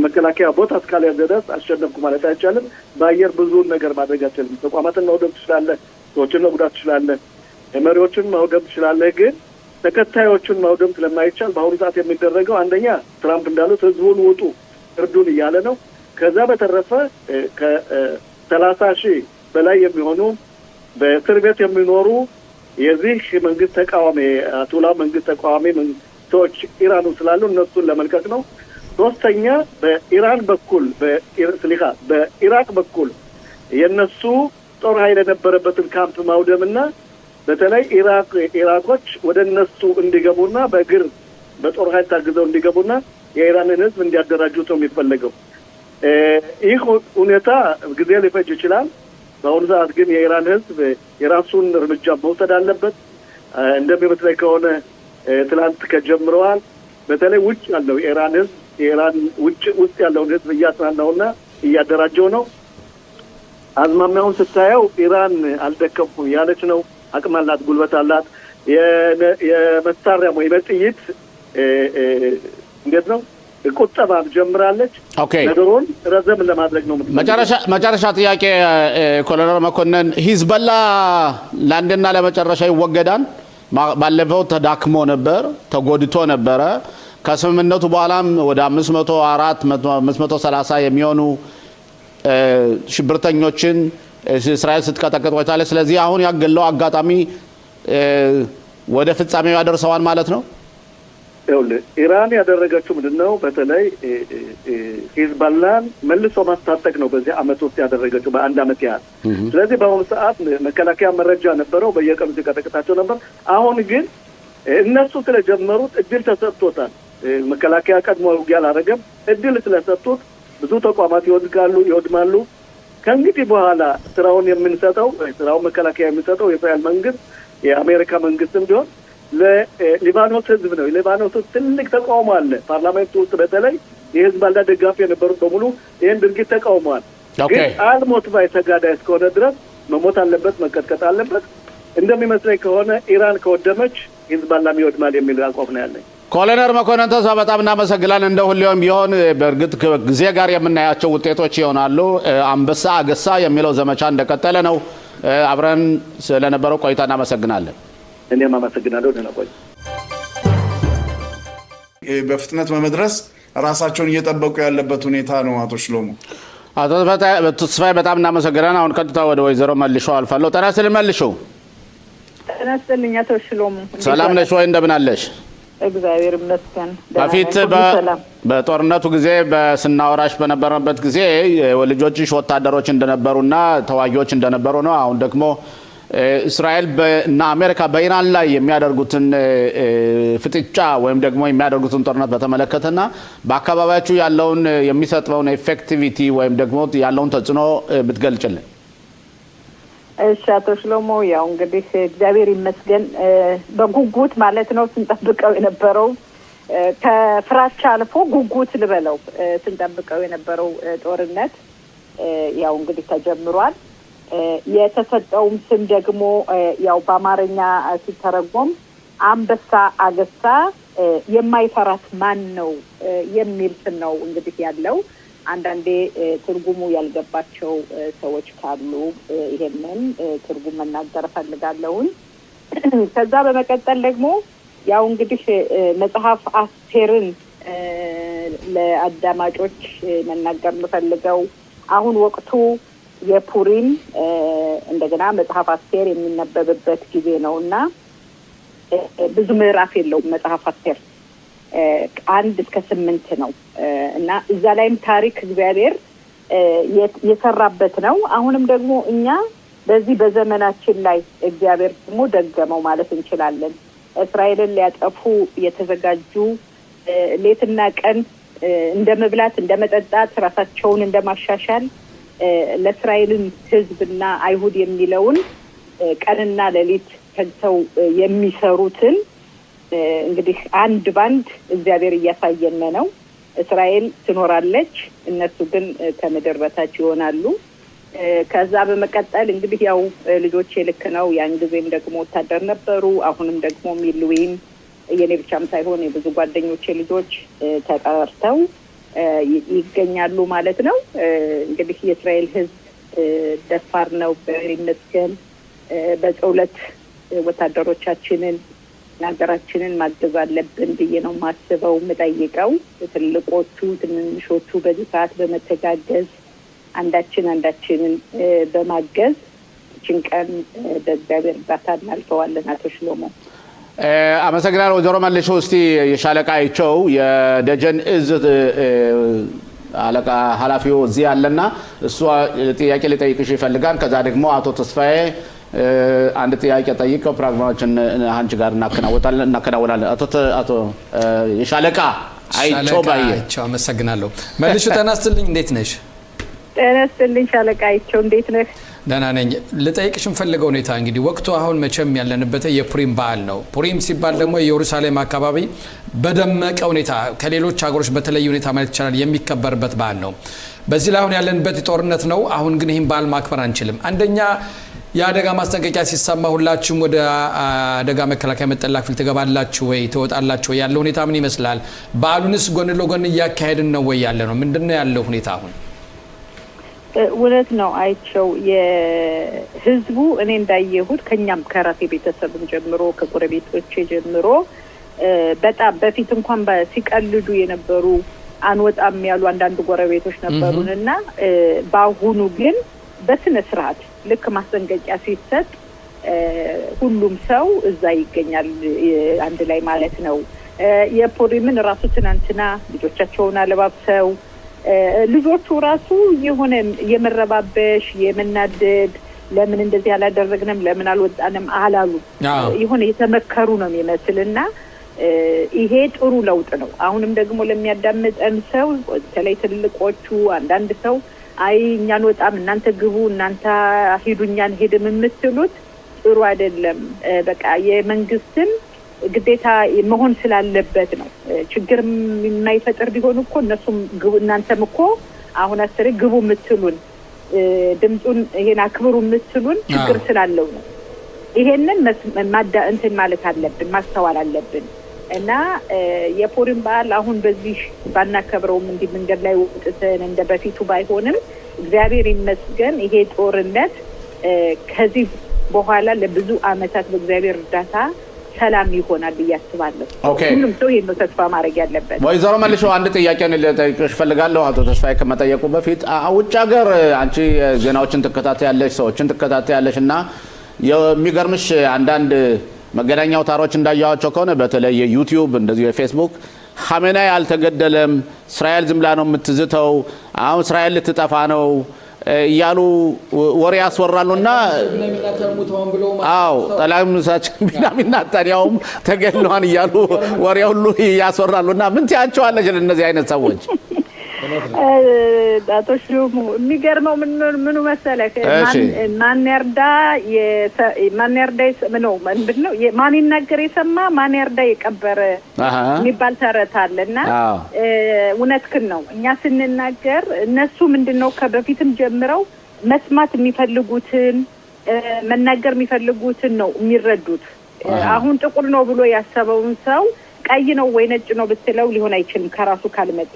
Speaker 4: መከላከያ ቦታ እስካልያዘ ድረስ አሸነፍኩ ማለት አይቻልም። በአየር ብዙውን ነገር ማድረግ አይቻልም። ተቋማትን ማውደም ትችላለህ፣ ሰዎችን መጉዳት ትችላለህ፣ መሪዎችን ማውደም ትችላለህ። ግን ተከታዮቹን ማውደም ስለማይቻል በአሁኑ ሰዓት የሚደረገው አንደኛ ትራምፕ እንዳሉት ህዝቡን ውጡ እርዱን እያለ ነው። ከዛ በተረፈ ከ30,000 በላይ የሚሆኑ በእስር ቤት የሚኖሩ የዚህ መንግስት ተቃዋሚ አቱላ መንግስት ተቃዋሚ ሰዎች ኢራን ውስጥ ስላሉ እነሱን ለመልቀቅ ነው። ሶስተኛ በኢራን በኩል በኢራቅ በኩል የነሱ ጦር ኃይል የነበረበትን ካምፕ ማውደምና በተለይ ኢራቆች ወደ እነሱ እንዲገቡና በእግር በጦር ኃይል ታግዘው እንዲገቡና የኢራንን ህዝብ እንዲያደራጁት ነው የሚፈለገው። ይህ ሁኔታ ጊዜ ሊፈጅ ይችላል። በአሁኑ ሰዓት ግን የኢራን ህዝብ የራሱን እርምጃ መውሰድ አለበት። እንደሚመስለኝ ከሆነ ትላንት ከጀምረዋል። በተለይ ውጭ ያለው የኢራን ህዝብ የኢራን ውስጥ ያለውን ህዝብ እያጽናናውና እያደራጀው ነው። አዝማሚያውን ስታየው ኢራን አልደከምኩም ያለች ነው። አቅም አላት፣ ጉልበት አላት። የመሳሪያ ወይ በጥይት እንዴት ነው ቁጠባ ጀምራለች። ነገሩን ረዘም ለማድረግ ነው።
Speaker 1: መጨረሻ ጥያቄ ኮሎኔል መኮንን ሂዝቦላ ለአንድና ለመጨረሻ ይወገዳል? ባለፈው ተዳክሞ ነበር፣ ተጎድቶ ነበረ። ከስምምነቱ በኋላም ወደ 530 የሚሆኑ ሽብርተኞችን እስራኤል ስትቀጠቅጥ ቆይታለች። ስለዚህ አሁን ያገለው አጋጣሚ ወደ ፍጻሜው ያደርሰዋል ማለት ነው።
Speaker 4: ኢራን ያደረገችው ምንድነው? በተለይ ሂዝቦላን መልሶ ማስታጠቅ ነው በዚህ አመት ውስጥ ያደረገችው በአንድ አመት ያህል። ስለዚህ በአሁኑ ሰዓት መከላከያ መረጃ ነበረው፣ በየቀኑ ሲቀጠቅጣቸው ነበር። አሁን ግን እነሱ ስለጀመሩት እድል ተሰጥቶታል። መከላከያ ቀድሞ ውጊያ አላደረገም። እድል ስለሰጡት ብዙ ተቋማት ይወድማሉ። ከእንግዲህ በኋላ ስራውን የምንሰጠው ስራውን መከላከያ የሚሰጠው የእስራኤል መንግስት የአሜሪካ መንግስትም ቢሆን ለሊባኖስ ህዝብ ነው። ሊባኖስ ውስጥ ትልቅ ተቃውሞ አለ። ፓርላሜንቱ ውስጥ በተለይ የሂዝቦላ ደጋፊ የነበሩት በሙሉ ይህን ድርጊት ተቃውመዋል። ግን አልሞት ባይ ተጋዳይ እስከሆነ ድረስ መሞት አለበት፣ መቀጥቀጥ አለበት። እንደሚመስለኝ ከሆነ ኢራን ከወደመች ሂዝቦላም ይወድማል የሚል አቋም ነው ያለኝ።
Speaker 1: ኮሎኔል መኮንን ተስፋ በጣም እናመሰግናለን። እንደ ሁሌውም ቢሆን በእርግጥ ጊዜ ጋር የምናያቸው ውጤቶች ይሆናሉ። አንበሳ አገሳ የሚለው ዘመቻ እንደቀጠለ ነው። አብረን ስለነበረው ቆይታ እናመሰግናለን።
Speaker 4: እኔም አመሰግናለሁ። ደህና ቆይ።
Speaker 3: በፍጥነት በመድረስ ራሳቸውን እየጠበቁ ያለበት ሁኔታ ነው። አቶ ሽሎሞ
Speaker 1: አቶ ተስፋዬ በጣም እናመሰግናለን። አሁን ቀጥታ ወደ ወይዘሮ መልሾ አልፋለሁ። ጤና ይስጥልኝ መልሾ።
Speaker 5: ጤና ይስጥልኝ አቶ ሽሎሞ።
Speaker 1: ሰላም ነሽ ወይ? እንደምን አለሽ?
Speaker 5: እግዚአብሔር ይመስገን።
Speaker 1: በፊት በጦርነቱ ጊዜ ስናወራሽ በነበረበት ጊዜ ልጆችሽ ወታደሮች እንደነበሩና ተዋጊዎች እንደነበሩ ነው። አሁን ደግሞ እስራኤል እና አሜሪካ በኢራን ላይ የሚያደርጉትን ፍጥጫ ወይም ደግሞ የሚያደርጉትን ጦርነት በተመለከተና በአካባቢያችሁ ያለውን የሚሰጠውን ኤፌክቲቪቲ ወይም ደግሞ ያለውን ተጽዕኖ ብትገልጭልን።
Speaker 5: እሺ አቶ ሽሎሞ፣ ያው እንግዲህ እግዚአብሔር ይመስገን በጉጉት ማለት ነው ስንጠብቀው የነበረው ከፍራቻ አልፎ ጉጉት ልበለው ስንጠብቀው የነበረው ጦርነት ያው እንግዲህ ተጀምሯል። የተሰጠውም ስም ደግሞ ያው በአማርኛ ሲተረጎም አንበሳ አገሳ የማይፈራት ማን ነው የሚል ስም ነው እንግዲህ ያለው። አንዳንዴ ትርጉሙ ያልገባቸው ሰዎች ካሉ ይሄንን ትርጉም መናገር ፈልጋለሁኝ። ከዛ በመቀጠል ደግሞ ያው እንግዲህ መጽሐፍ አስቴርን ለአዳማጮች መናገር የምፈልገው አሁን ወቅቱ የፑሪም እንደገና መጽሐፍ አስቴር የሚነበብበት ጊዜ ነው እና ብዙ ምዕራፍ የለውም መጽሐፍ አስቴር 1 እስከ 8 ነው እና እዛ ላይም ታሪክ እግዚአብሔር የሰራበት ነው። አሁንም ደግሞ እኛ በዚህ በዘመናችን ላይ እግዚአብሔር ደግሞ ደገመው ማለት እንችላለን። እስራኤልን ሊያጠፉ የተዘጋጁ ሌትና ቀን እንደ መብላት እንደ መጠጣት ራሳቸውን እንደማሻሻል ለእስራኤልን ሕዝብና አይሁድ የሚለውን ቀንና ሌሊት ተግተው የሚሰሩትን እንግዲህ አንድ ባንድ እግዚአብሔር እያሳየን ነው። እስራኤል ትኖራለች፣ እነሱ ግን ከምድር በታች ይሆናሉ። ከዛ በመቀጠል እንግዲህ ያው ልጆቼ ልክ ነው ያን ጊዜም ደግሞ ወታደር ነበሩ። አሁንም ደግሞ ሚሉዊም የኔ ብቻም ሳይሆን የብዙ ጓደኞቼ ልጆች ተጠርተው ይገኛሉ ማለት ነው። እንግዲህ የእስራኤል ሕዝብ ደፋር ነው፣ በይመስገን በጸሎት ወታደሮቻችንን ሀገራችንን ማገዝ አለብን ብዬ ነው ማስበው የምጠይቀው። ትልቆቹ ትንንሾቹ በዚህ ሰዓት በመተጋገዝ አንዳችንን በማገዝ እችን ቀን በእግዚአብሔር እርዳታ እናልፈዋለን። አቶ ሽሎሞ
Speaker 1: አመሰግናለሁ። ወይዘሮ መልሾ እስቲ የሻለቃ አይቸው የደጀን እዝ አለቃ ኃላፊው እዚህ ያለና እሱ ጥያቄ ሊጠይቅሽ ይፈልጋል። ከዛ ደግሞ አቶ ተስፋዬ አንድ ጥያቄ ጠይቀው ፕሮግራማችን አንቺ ጋር እናከናውናለን። አቶ የሻለቃ አይቸው ባይቸው
Speaker 6: አመሰግናለሁ። መልሹ ጤና ይስጥልኝ፣ እንዴት ነሽ?
Speaker 5: ጤና ይስጥልኝ ሻለቃ አይቸው፣ እንዴት ነህ?
Speaker 6: ደህና ነኝ። ልጠይቅሽ የምፈልገው ሁኔታ እንግዲህ ወቅቱ አሁን መቼም ያለንበት የፑሪም በዓል ነው። ፑሪም ሲባል ደግሞ የኢየሩሳሌም አካባቢ በደመቀ ሁኔታ ከሌሎች ሀገሮች በተለየ ሁኔታ ማለት ይቻላል የሚከበርበት በዓል ነው። በዚህ ላይ አሁን ያለንበት ጦርነት ነው። አሁን ግን ይህን በዓል ማክበር አንችልም። አንደኛ የአደጋ ማስጠንቀቂያ ሲሰማ ሁላችሁም ወደ አደጋ መከላከያ መጠለያ ክፍል ትገባላችሁ ወይ ትወጣላችሁ ወይ? ያለው ሁኔታ ምን ይመስላል? በዓሉንስ ጎን ለጎን እያካሄድን ነው ወይ ያለ ነው? ምንድነው ያለው ሁኔታ አሁን?
Speaker 5: እውነት ነው አይቸው የህዝቡ እኔ እንዳየሁት ከኛም ከራሴ ቤተሰብም ጀምሮ ከጎረቤቶቼ ጀምሮ በጣም በፊት እንኳን ሲቀልዱ የነበሩ አንወጣም ያሉ አንዳንድ ጎረቤቶች ነበሩንና በአሁኑ ግን በስነ ስርዓት ልክ ማስጠንቀቂያ ሲሰጥ ሁሉም ሰው እዛ ይገኛል አንድ ላይ ማለት ነው። የፖሪምን ራሱ ትናንትና ልጆቻቸውን አለባብሰው ልጆቹ ራሱ የሆነ የመረባበሽ የመናደድ ለምን እንደዚህ ያላደረግንም ለምን አልወጣንም አላሉ የሆነ የተመከሩ ነው የሚመስልና ይሄ ጥሩ ለውጥ ነው። አሁንም ደግሞ ለሚያዳምጠን ሰው በተለይ ትልቆቹ አንዳንድ ሰው አይ እኛን ወጣም እናንተ ግቡ እናንተ ሄዱኛን ሄድም የምትሉት ጥሩ አይደለም። በቃ የመንግስትን ግዴታ መሆን ስላለበት ነው። ችግር የማይፈጠር ቢሆን እኮ እነሱም ግቡ እናንተም እኮ አሁን አስሬ ግቡ የምትሉን ድምጹን ይሄን አክብሩ የምትሉን ችግር ስላለው ነው። ይሄንን እንትን ማለት አለብን ማስተዋል አለብን። እና የፖሪም በዓል አሁን በዚህ ባናከብረውም እንዲህ መንገድ ላይ ወጥተን እንደ በፊቱ ባይሆንም እግዚአብሔር ይመስገን ይሄ ጦርነት ከዚህ በኋላ ለብዙ አመታት በእግዚአብሔር እርዳታ ሰላም ይሆናል ብዬ አስባለሁ። ሁሉም ሰው ይሄን ነው ተስፋ ማድረግ ያለበት።
Speaker 1: ወይዘሮ መልሾ አንድ ጥያቄ ልጠይቅሽ ፈልጋለሁ። አቶ ተስፋዬ ከመጠየቁ በፊት ውጭ ሀገር አንቺ ዜናዎችን ትከታተያለሽ፣ ሰዎችን ትከታተያለሽ እና የሚገርምሽ አንዳንድ መገናኛ አውታሮች እንዳያዋቸው ከሆነ በተለይ የዩቲዩብ እንደዚህ የፌስቡክ ኻሜናይ አልተገደለም እስራኤል ዝም ብላ ነው የምትዝተው አሁን እስራኤል ልትጠፋ ነው እያሉ ወሬ ያስወራሉና ጠቅላይ ሚኒስትር ቢንያሚን ኔታንያሁም ተገድለዋል እያሉ ወሬ ሁሉ ያስወራሉና ምን ትያቸዋለሽ ለእነዚህ አይነት ሰዎች?
Speaker 5: አቶ ሽሙ የሚገርመው ምኑ መሰለህ ማን ያርዳ ምንድነው ማን ይናገር የሰማ ማን ያርዳ የቀበረ የሚባል ተረት አለና እውነትክን ነው። እኛ ስንናገር እነሱ ምንድነው ከበፊትም ጀምረው መስማት የሚፈልጉትን መናገር የሚፈልጉትን ነው የሚረዱት። አሁን ጥቁር ነው ብሎ ያሰበውን ሰው ቀይ ነው ወይ ነጭ ነው ብትለው ሊሆን አይችልም ከራሱ ካልመጣ።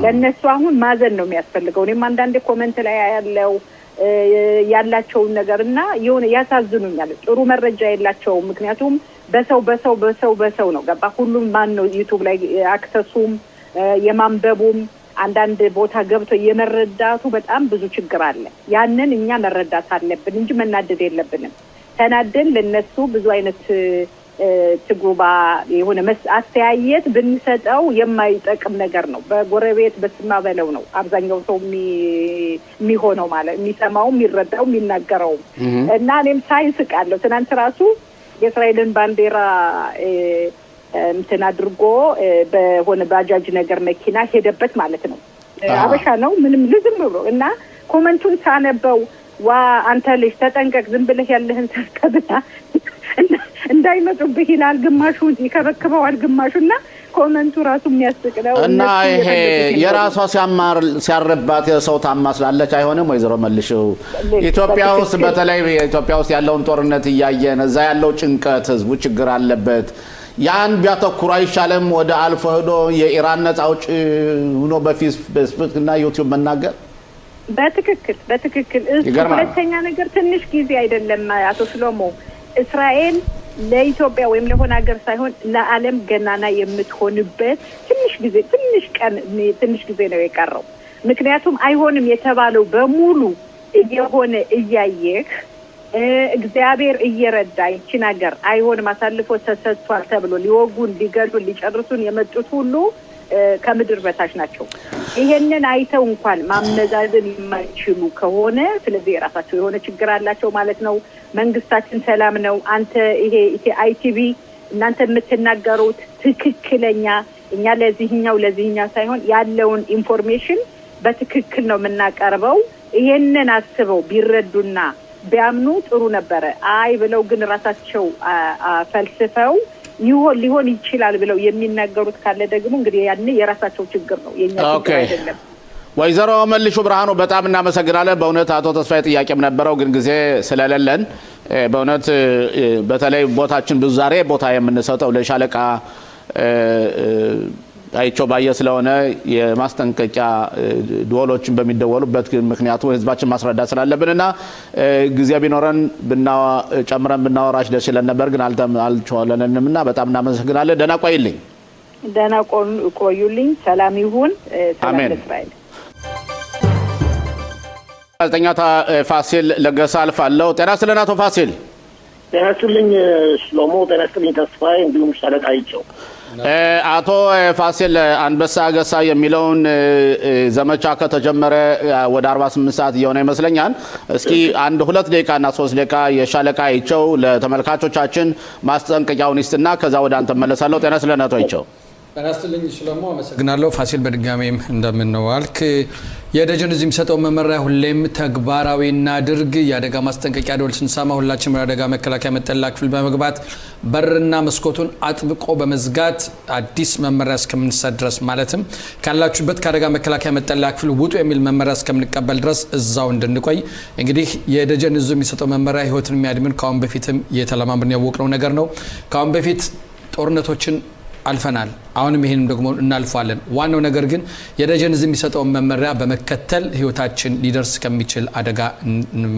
Speaker 5: ለነሱ አሁን ማዘን ነው የሚያስፈልገው። እኔም አንዳንዴ ኮሜንት ላይ ያላቸው ነገርና የሆነ ያሳዝኑኛል። ጥሩ መረጃ የላቸውም። ምክንያቱም በሰው ነው ገባ ሁሉም ማን ነው ዩቲዩብ ላይ አክሰሱም የማንበቡም አንዳንድ ቦታ ገብቶ የመረዳቱ በጣም ብዙ ችግር አለ። ያንን እኛ መረዳት አለብን እንጂ መናደድ የለብንም። ተናደን ለነሱ ብዙ አይነት ትጉባ የሆነ አስተያየት ብንሰጠው የማይጠቅም ነገር ነው። በጎረቤት በስማ በለው ነው አብዛኛው ሰው የሚሆነው ማለት የሚሰማው የሚረዳው የሚናገረው እና እኔም ሳይንስ ቃለው ትናንት ራሱ የእስራኤልን ባንዲራ እንትን አድርጎ በሆነ ባጃጅ ነገር መኪና ሄደበት ማለት ነው። አበሻ ነው ምንም ልዝም ብሎ እና ኮሜንቱን ሳነበው ዋ አንተ ልጅ ተጠንቀቅ ዝም ብለህ ያለህን ተከብታ እንዳይመጡብህ ይላል። ግማሹ ይከበክበዋል ግማሹና ኮሜንቱ ራሱ የሚያስቅ ነው።
Speaker 1: እና ይሄ የራሷ ሲያረባት የሰው ታማስላለች አይሆንም? ወይዘሮ መልሽው ኢትዮጵያ ውስጥ በተለይ ኢትዮጵያ ውስጥ ያለውን ጦርነት እያየን እዛ ያለው ጭንቀት ህዝቡ ችግር አለበት ያን ቢያተኩር አይሻለም? ወደ አልፎ ሄዶ የኢራን ነፃ አውጪ ሆኖ በፌስቡክ እና ዩቲዩብ መናገር
Speaker 5: በትክክል ሁለተኛ ነገር ትንሽ ጊዜ አይደለም አቶ ሽሎሞ እስራኤል ለኢትዮጵያ ወይም ለሆነ ሀገር ሳይሆን ለዓለም ገናና የምትሆንበት ትንሽ ጊዜ ነው የቀረው። ምክንያቱም አይሆንም የተባለው በሙሉ እየሆነ እያየህ እግዚአብሔር እየረዳ ይችን ሀገር አይሆንም አሳልፎ ተሰጥቷል ተብሎ ሊወጉን ሊገሉን ሊጨርሱን የመጡት ሁሉ ከምድር በታች ናቸው። ይሄንን አይተው እንኳን ማመዛዘን የማይችሉ ከሆነ ስለዚህ የራሳቸው የሆነ ችግር አላቸው ማለት ነው። መንግስታችን ሰላም ነው። አንተ ይሄ አይቲቪ እናንተ የምትናገሩት ትክክለኛ እኛ ለዚህኛው ሳይሆን ያለውን ኢንፎርሜሽን በትክክል ነው የምናቀርበው። ይሄንን አስበው ቢረዱና ቢያምኑ ጥሩ ነበረ። አይ ብለው ግን ራሳቸው ፈልስፈው ሊሆን ይችላል ብለው የሚናገሩት ካለ ደግሞ እንግዲህ ያን የራሳቸው ችግር ነው የኛ ችግር አይደለም።
Speaker 1: ወይዘሮ መልሹ ብርሃኑ በጣም እናመሰግናለን። በእውነት አቶ ተስፋዬ ጥያቄም ነበረው ግን ጊዜ ስለሌለን በእውነት በተለይ ቦታችን ብዙ ዛሬ ቦታ የምንሰጠው ለሻለቃ አይቾ ባየ ስለሆነ የማስጠንቀቂያ ደወሎችን በሚደወሉበት ምክንያቱ ህዝባችን ማስረዳት ስላለብንና ጊዜ ቢኖረን ጨምረን ብናወራሽ ደስ ይለን ነበር ግን አልቻለንምና በጣም እናመሰግናለን። ደህና ቆይልኝ።
Speaker 5: ደህና ቆዩልኝ። ሰላም ይሁን። ሰላም ለእስራኤል።
Speaker 1: ጋዜጠኛ ፋሲል ለገሰ አልፋለሁ። ጤና ይስጥልን አቶ ፋሲል።
Speaker 2: ጤና ይስጥልኝ ሽሎሞ። ጤና ይስጥልኝ ተስፋዬ፣ እንዲሁም ሻለቃ አይቸው።
Speaker 1: አቶ ፋሲል አንበሳ ገሳ የሚለውን ዘመቻ ከተጀመረ ወደ 48 ሰዓት እየሆነ ይመስለኛል። እስኪ አንድ 2 ደቂቃና 3 ደቂቃ የሻለቃ አይቸው ለተመልካቾቻችን ማስጠንቀቂያውን ይስጥና ከዛ ወደ አንተ መለሳለሁ። ጤና ይስጥልን አቶ አይቸው።
Speaker 6: ጤና ይስጥልኝ ሽሎሞ። አመሰግናለሁ ፋሲል። በድጋሚም እንደምንዋልክ የደጀን እዚህ የሚሰጠው መመሪያ ሁሌም ተግባራዊ እናድርግ። የአደጋ ማስጠንቀቂያ ደወል ስንሰማ ሁላችንም ወደ አደጋ መከላከያ መጠለያ ክፍል በመግባት በርና መስኮቱን አጥብቆ በመዝጋት አዲስ መመሪያ እስከምንሰጥ ድረስ ማለትም ካላችሁበት ከአደጋ መከላከያ መጠለያ ክፍል ውጡ የሚል መመሪያ እስከምንቀበል ድረስ እዛው እንድንቆይ። እንግዲህ የደጀን እዚህ የሚሰጠው መመሪያ ህይወትን የሚያድምን ከአሁን በፊትም የተለማመድን ያወቅነው ነገር ነው። ከአሁን በፊት ጦርነቶችን አልፈናል። አሁንም ይሄንም ደግሞ እናልፋለን። ዋናው ነገር ግን የደጀን እዚህ የሚሰጠው መመሪያ በመከተል ህይወታችን ሊደርስ ከሚችል አደጋ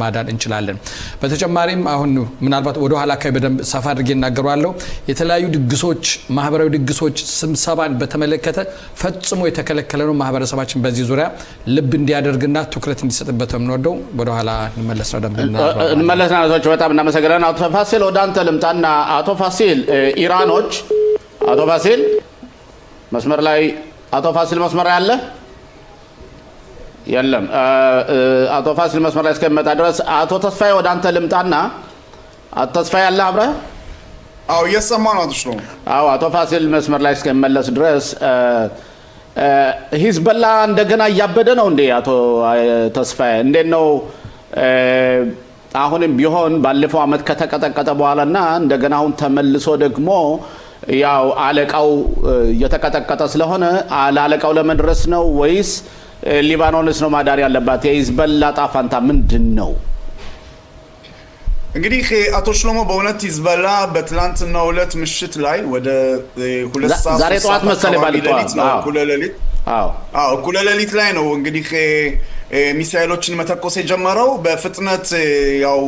Speaker 6: ማዳን እንችላለን። በተጨማሪም አሁን ምናልባት ወደ ኋላ አካባቢ በደንብ ሰፋ አድርጌ እናገራለሁ። የተለያዩ ድግሶች፣ ማህበራዊ ድግሶች፣ ስብሰባን በተመለከተ ፈጽሞ የተከለከለ ነው። ማህበረሰባችን በዚህ ዙሪያ ልብ እንዲያደርግና ትኩረት እንዲሰጥበት የምንወደው። ወደ ኋላ እንመለስ
Speaker 1: እንመለስና በጣም እናመሰግናለን። አቶ ፋሲል ወደ አንተ ልምጣና አቶ ፋሲል ኢራኖች አቶ ፋሲል መስመር ላይ አቶ ፋሲል መስመር ላይ አለ? የለም። አቶ ፋሲል መስመር ላይ እስከሚመጣ ድረስ አቶ ተስፋዬ ወደ አንተ ልምጣና አቶ ተስፋዬ አለ አብረህ?
Speaker 3: አዎ እየሰማሁ ነው። አትሽሎ
Speaker 1: አዎ አቶ ፋሲል መስመር ላይ እስከሚመለስ ድረስ ሂዝቦላ እንደገና እያበደ ነው እንዴ? አቶ ተስፋዬ እንዴት ነው? አሁንም ቢሆን ባለፈው አመት ከተቀጠቀጠ በኋላና እንደገና አሁን ተመልሶ ደግሞ ያው አለቃው እየተቀጠቀጠ ስለሆነ አለቃው ለመድረስ ነው ወይስ ሊባኖንስ ነው ማዳር ያለባት? የሂዝቦላ ጣፋንታ ምንድን ነው?
Speaker 3: እንግዲህ አቶ ሽሎሞ በእውነት ሂዝቦላ በትላንትናው ዕለት ምሽት ላይ ወደ 2 ሰዓት
Speaker 1: ዛሬ ጠዋት መሰለኝ ባልጠዋት
Speaker 3: እኩለ ሌሊት ላይ ነው እንግዲህ ሚሳኤሎችን መተኮስ የጀመረው። በፍጥነት ያው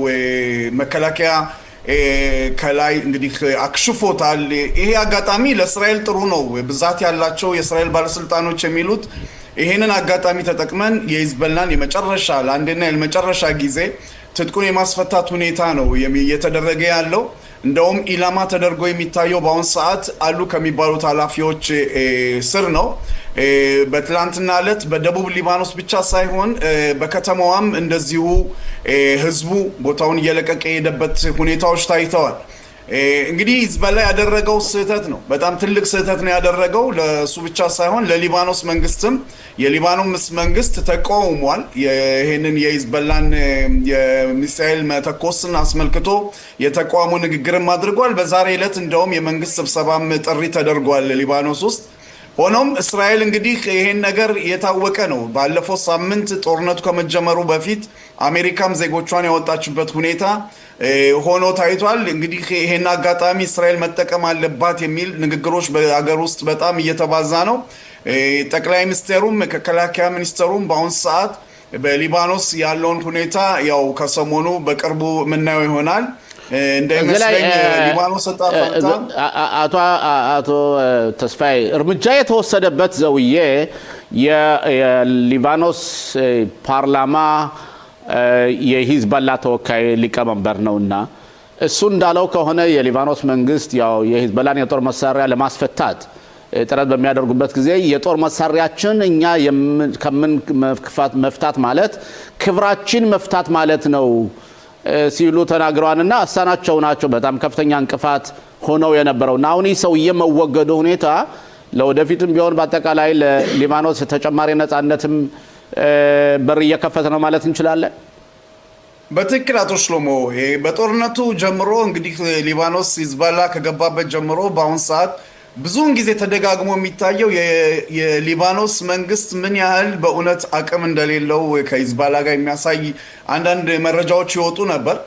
Speaker 3: መከላከያ ከላይ እንግዲህ አክሽፎታል። ይሄ አጋጣሚ ለእስራኤል ጥሩ ነው። ብዛት ያላቸው የእስራኤል ባለስልጣኖች የሚሉት ይሄንን አጋጣሚ ተጠቅመን የሂዝቦላን የመጨረሻ ለአንድና የመጨረሻ ጊዜ ትጥቁን የማስፈታት ሁኔታ ነው እየተደረገ ያለው። እንደውም ኢላማ ተደርጎ የሚታየው በአሁን ሰዓት አሉ ከሚባሉት ኃላፊዎች ስር ነው። በትላንትና ዕለት በደቡብ ሊባኖስ ብቻ ሳይሆን በከተማዋም እንደዚሁ ህዝቡ ቦታውን እየለቀቀ የሄደበት ሁኔታዎች ታይተዋል። እንግዲህ ሂዝቦላ ያደረገው ስህተት ነው፣ በጣም ትልቅ ስህተት ነው ያደረገው። ለሱ ብቻ ሳይሆን ለሊባኖስ መንግስትም የሊባኖስ መንግስት ተቃውሟል። ይሄንን የሂዝቦላን የሚሳኤል መተኮስን አስመልክቶ የተቃውሞ ንግግርም አድርጓል። በዛሬ ዕለት እንደውም የመንግስት ስብሰባም ጥሪ ተደርጓል ሊባኖስ ውስጥ። ሆኖም እስራኤል እንግዲህ ይሄን ነገር የታወቀ ነው። ባለፈው ሳምንት ጦርነቱ ከመጀመሩ በፊት አሜሪካም ዜጎቿን ያወጣችበት ሁኔታ ሆኖ ታይቷል። እንግዲህ ይሄን አጋጣሚ እስራኤል መጠቀም አለባት የሚል ንግግሮች በአገር ውስጥ በጣም እየተባዛ ነው። ጠቅላይ ሚኒስትሩም መከላከያ ሚኒስትሩም በአሁን ሰዓት በሊባኖስ ያለውን ሁኔታ ያው ከሰሞኑ በቅርቡ የምናየው ይሆናል። እንደሚመስለኝ ሊባኖስ
Speaker 1: አቶ ተስፋዬ እርምጃ የተወሰደበት ዘውዬ የሊባኖስ ፓርላማ የሂዝቦላ ተወካይ ሊቀመንበር ነውና እሱ እንዳለው ከሆነ የሊባኖስ መንግስት ያው የሂዝቦላን የጦር መሳሪያ ለማስፈታት ጥረት በሚያደርጉበት ጊዜ የጦር መሳሪያችን እኛ ከምን መፍታት ማለት ክብራችን መፍታት ማለት ነው ሲሉ ተናግረዋልና አሳናቸው ናቸው በጣም ከፍተኛ እንቅፋት ሆነው የነበረውና አሁን ሰውዬ መወገዱ ሁኔታ ለወደፊትም ቢሆን በአጠቃላይ ለሊባኖስ ተጨማሪ ነፃነትም በር እየከፈተ ነው ማለት እንችላለን።
Speaker 3: በትክክል አቶ ሽሎሞ በጦርነቱ ጀምሮ እንግዲህ ሊባኖስ ሂዝቦላ ከገባበት ጀምሮ በአሁን ሰዓት ብዙውን ጊዜ ተደጋግሞ የሚታየው የሊባኖስ መንግስት ምን ያህል በእውነት አቅም እንደሌለው ከሂዝቦላ ጋር የሚያሳይ አንዳንድ መረጃዎች ይወጡ ነበር።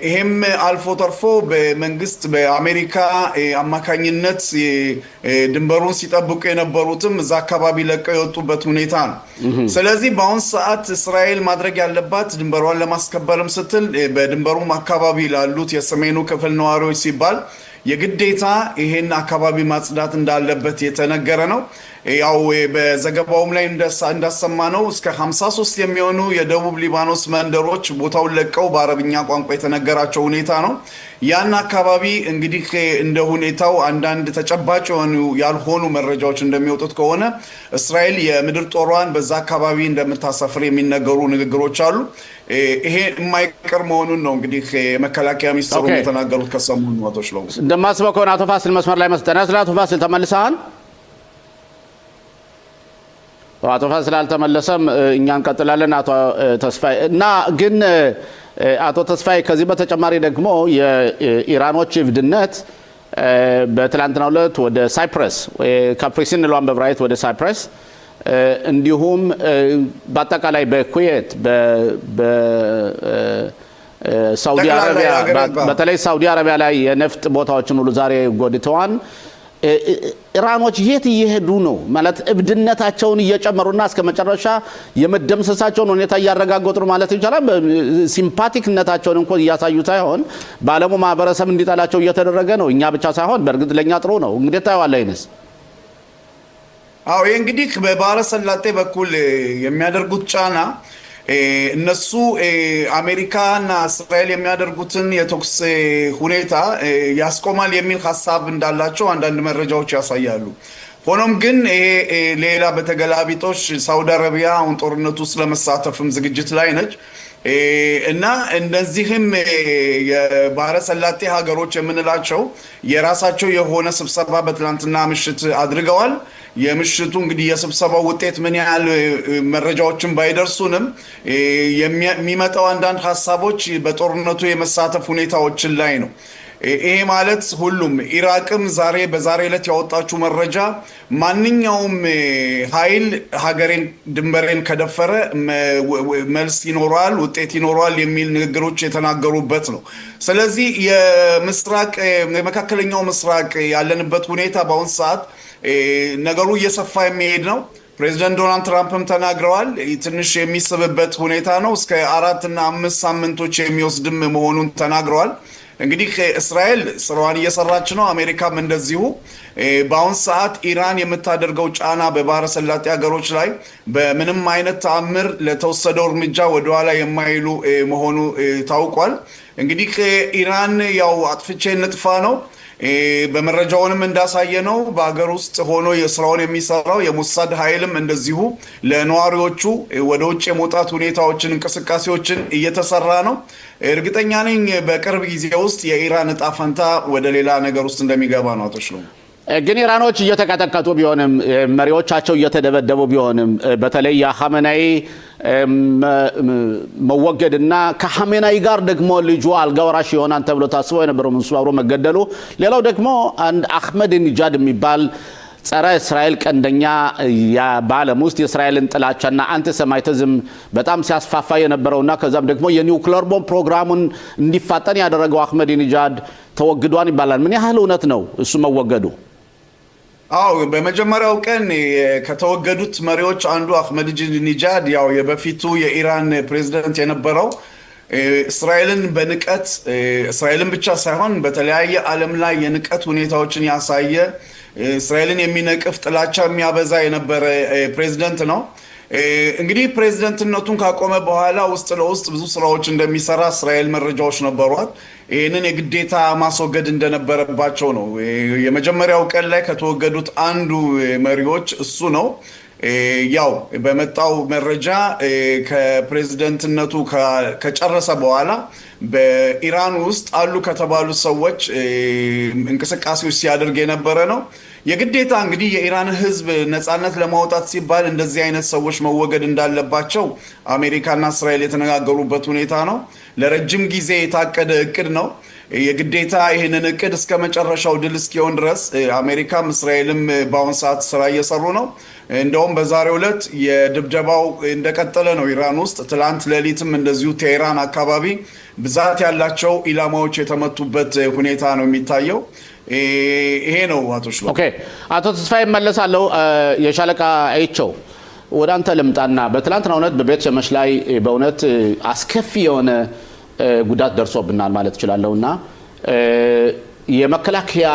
Speaker 3: ይሄም አልፎ ተርፎ በመንግስት በአሜሪካ አማካኝነት ድንበሩን ሲጠብቁ የነበሩትም እዛ አካባቢ ለቀው የወጡበት ሁኔታ ነው። ስለዚህ በአሁን ሰዓት እስራኤል ማድረግ ያለባት ድንበሯን ለማስከበርም ስትል በድንበሩም አካባቢ ላሉት የሰሜኑ ክፍል ነዋሪዎች ሲባል የግዴታ ይሄን አካባቢ ማጽዳት እንዳለበት የተነገረ ነው። ያው በዘገባውም ላይ እንዳሰማነው እስከ 53 የሚሆኑ የደቡብ ሊባኖስ መንደሮች ቦታውን ለቀው በአረብኛ ቋንቋ የተነገራቸው ሁኔታ ነው። ያን አካባቢ እንግዲህ እንደ ሁኔታው አንዳንድ ተጨባጭ ያልሆኑ መረጃዎች እንደሚወጡት ከሆነ እስራኤል የምድር ጦሯን በዛ አካባቢ እንደምታሰፍር የሚነገሩ ንግግሮች አሉ። ይሄ የማይቀር መሆኑን ነው እንግዲህ የመከላከያ ሚኒስትሩ የተናገሩት ከሰሞኑ አቶ ሽሎሞ።
Speaker 1: እንደማስበው ከሆነ አቶ ፋሲል መስመር ላይ መስጠና ስለ አቶ ፋሲል ተመልሰሃል? አቶ ፋሲል አልተመለሰም። እኛ እንቀጥላለን። አቶ ተስፋዬ እና ግን አቶ ተስፋዬ ከዚህ በተጨማሪ ደግሞ የኢራኖች እብድነት በትላንትናው ዕለት ወደ ሳይፕረስ ካፕሪሲን እንለዋለን በዕብራይስጥ ወደ ሳይፕረስ እንዲሁም በአጠቃላይ በኩዌት በሳውዲ አረቢያ በተለይ ሳውዲ አረቢያ ላይ የነፍጥ ቦታዎችን ሁሉ ዛሬ ጎድተዋል። ኢራኖች የት እየሄዱ ነው ማለት እብድነታቸውን እየጨመሩና እስከ መጨረሻ የመደምሰሳቸውን ሁኔታ እያረጋገጡ ነው ማለት ይቻላል። ሲምፓቲክነታቸውን እንኳን እያሳዩ ሳይሆን በዓለሙ ማህበረሰብ እንዲጠላቸው እየተደረገ ነው። እኛ ብቻ ሳይሆን በእርግጥ ለኛ ጥሩ ነው። እንግዲህ ታየዋለህ አይነስ
Speaker 3: አዎ እንግዲህ በባህረ ሰላጤ በኩል የሚያደርጉት ጫና እነሱ አሜሪካና እስራኤል የሚያደርጉትን የተኩስ ሁኔታ ያስቆማል የሚል ሐሳብ እንዳላቸው አንዳንድ መረጃዎች ያሳያሉ። ሆኖም ግን ሌላ በተገላቢጦሽ ሳውዲ አረቢያ አሁን ጦርነቱ ውስጥ ለመሳተፍም ዝግጅት ላይ ነች እና እነዚህም የባህረ ሰላጤ ሀገሮች የምንላቸው የራሳቸው የሆነ ስብሰባ በትላንትና ምሽት አድርገዋል። የምሽቱ እንግዲህ የስብሰባው ውጤት ምን ያህል መረጃዎችን ባይደርሱንም የሚመጣው አንዳንድ ሀሳቦች በጦርነቱ የመሳተፍ ሁኔታዎችን ላይ ነው። ይሄ ማለት ሁሉም ኢራቅም በዛሬ ዕለት ያወጣችው መረጃ ማንኛውም ኃይል ሀገሬን ድንበሬን ከደፈረ መልስ ይኖራል፣ ውጤት ይኖራል የሚል ንግግሮች የተናገሩበት ነው። ስለዚህ የመካከለኛው ምስራቅ ያለንበት ሁኔታ በአሁን ሰዓት ነገሩ እየሰፋ የሚሄድ ነው። ፕሬዚደንት ዶናልድ ትራምፕም ተናግረዋል። ትንሽ የሚስብበት ሁኔታ ነው። እስከ 4 እና 5 ሳምንቶች የሚወስድም መሆኑን ተናግረዋል። እንግዲህ እስራኤል ስራዋን እየሰራች ነው። አሜሪካም እንደዚሁ። በአሁን ሰዓት ኢራን የምታደርገው ጫና በባህረ ሰላጤ ሀገሮች ላይ በምንም አይነት ተአምር ለተወሰደው እርምጃ ወደኋላ የማይሉ መሆኑ ታውቋል። እንግዲህ ኢራን ያው አጥፍቼ ንጥፋ ነው። በመረጃውንም እንዳሳየ ነው በሀገር ውስጥ ሆኖ የስራውን የሚሰራው የሞሳድ ኃይልም እንደዚሁ ለነዋሪዎቹ ወደ ውጭ የመውጣት ሁኔታዎችን እንቅስቃሴዎችን እየተሰራ ነው። እርግጠኛ ነኝ በቅርብ ጊዜ ውስጥ የኢራን እጣ ፈንታ ወደ ሌላ ነገር ውስጥ እንደሚገባ ነው። አቶ ሽሎሞ
Speaker 1: ግን ኢራኖች እየተቀጠቀጡ ቢሆንም መሪዎቻቸው እየተደበደቡ ቢሆንም በተለይ የኻሜናይ መወገድና ከኻሜናይ ጋር ደግሞ ልጁ አልጋወራሽ ይሆናል ተብሎ ታስቦ የነበረው መንሱር አብሮ መገደሉ፣ ሌላው ደግሞ አንድ አህመዲነጃድ የሚባል ጸረ እስራኤል ቀንደኛ በዓለም ውስጥ የእስራኤልን ጥላቻና አንቲሴማይቲዝም በጣም ሲያስፋፋ የነበረውና ከዛም ደግሞ የኒውክሌር ቦምብ ፕሮግራሙን እንዲፋጠን ያደረገው አህመዲነጃድ ተወግዷን ይባላል። ምን ያህል እውነት ነው እሱ መወገዱ?
Speaker 3: አዎ በመጀመሪያው ቀን ከተወገዱት መሪዎች አንዱ አህመዲነጃድ ያው የበፊቱ የኢራን ፕሬዝዳንት የነበረው እስራኤልን በንቀት እስራኤልን ብቻ ሳይሆን በተለያየ ዓለም ላይ የንቀት ሁኔታዎችን ያሳየ እስራኤልን የሚነቅፍ ጥላቻ የሚያበዛ የነበረ ፕሬዝዳንት ነው። እንግዲህ ፕሬዝዳንትነቱን ካቆመ በኋላ ውስጥ ለውስጥ ብዙ ስራዎች እንደሚሰራ እስራኤል መረጃዎች ነበሯት። ይህንን የግዴታ ማስወገድ እንደነበረባቸው ነው። የመጀመሪያው ቀን ላይ ከተወገዱት አንዱ መሪዎች እሱ ነው። ያው በመጣው መረጃ ከፕሬዝዳንትነቱ ከጨረሰ በኋላ በኢራን ውስጥ አሉ ከተባሉ ሰዎች እንቅስቃሴዎች ሲያደርግ የነበረ ነው። የግዴታ እንግዲህ የኢራን ህዝብ ነጻነት ለማውጣት ሲባል እንደዚህ አይነት ሰዎች መወገድ እንዳለባቸው አሜሪካና እስራኤል የተነጋገሩበት ሁኔታ ነው። ለረጅም ጊዜ የታቀደ እቅድ ነው። የግዴታ ይህንን እቅድ እስከ መጨረሻው ድል እስኪሆን ድረስ አሜሪካም እስራኤልም በአሁን ሰዓት ስራ እየሰሩ ነው። እንደውም በዛሬው ዕለት የድብደባው እንደቀጠለ ነው ኢራን ውስጥ። ትላንት ሌሊትም እንደዚሁ ቴህራን አካባቢ ብዛት ያላቸው ኢላማዎች የተመቱበት ሁኔታ ነው የሚታየው። ይሄ ነው አቶ ሽሎ።
Speaker 1: ኦኬ አቶ ተስፋዬ እመለሳለሁ። የሻለቃ አይቸው ወደ አንተ ልምጣና በትላንትናው ዕለት በቤት ሸመሽ ላይ በእውነት አስከፊ የሆነ ጉዳት ደርሶብናል ማለት እችላለሁና የመከላከያ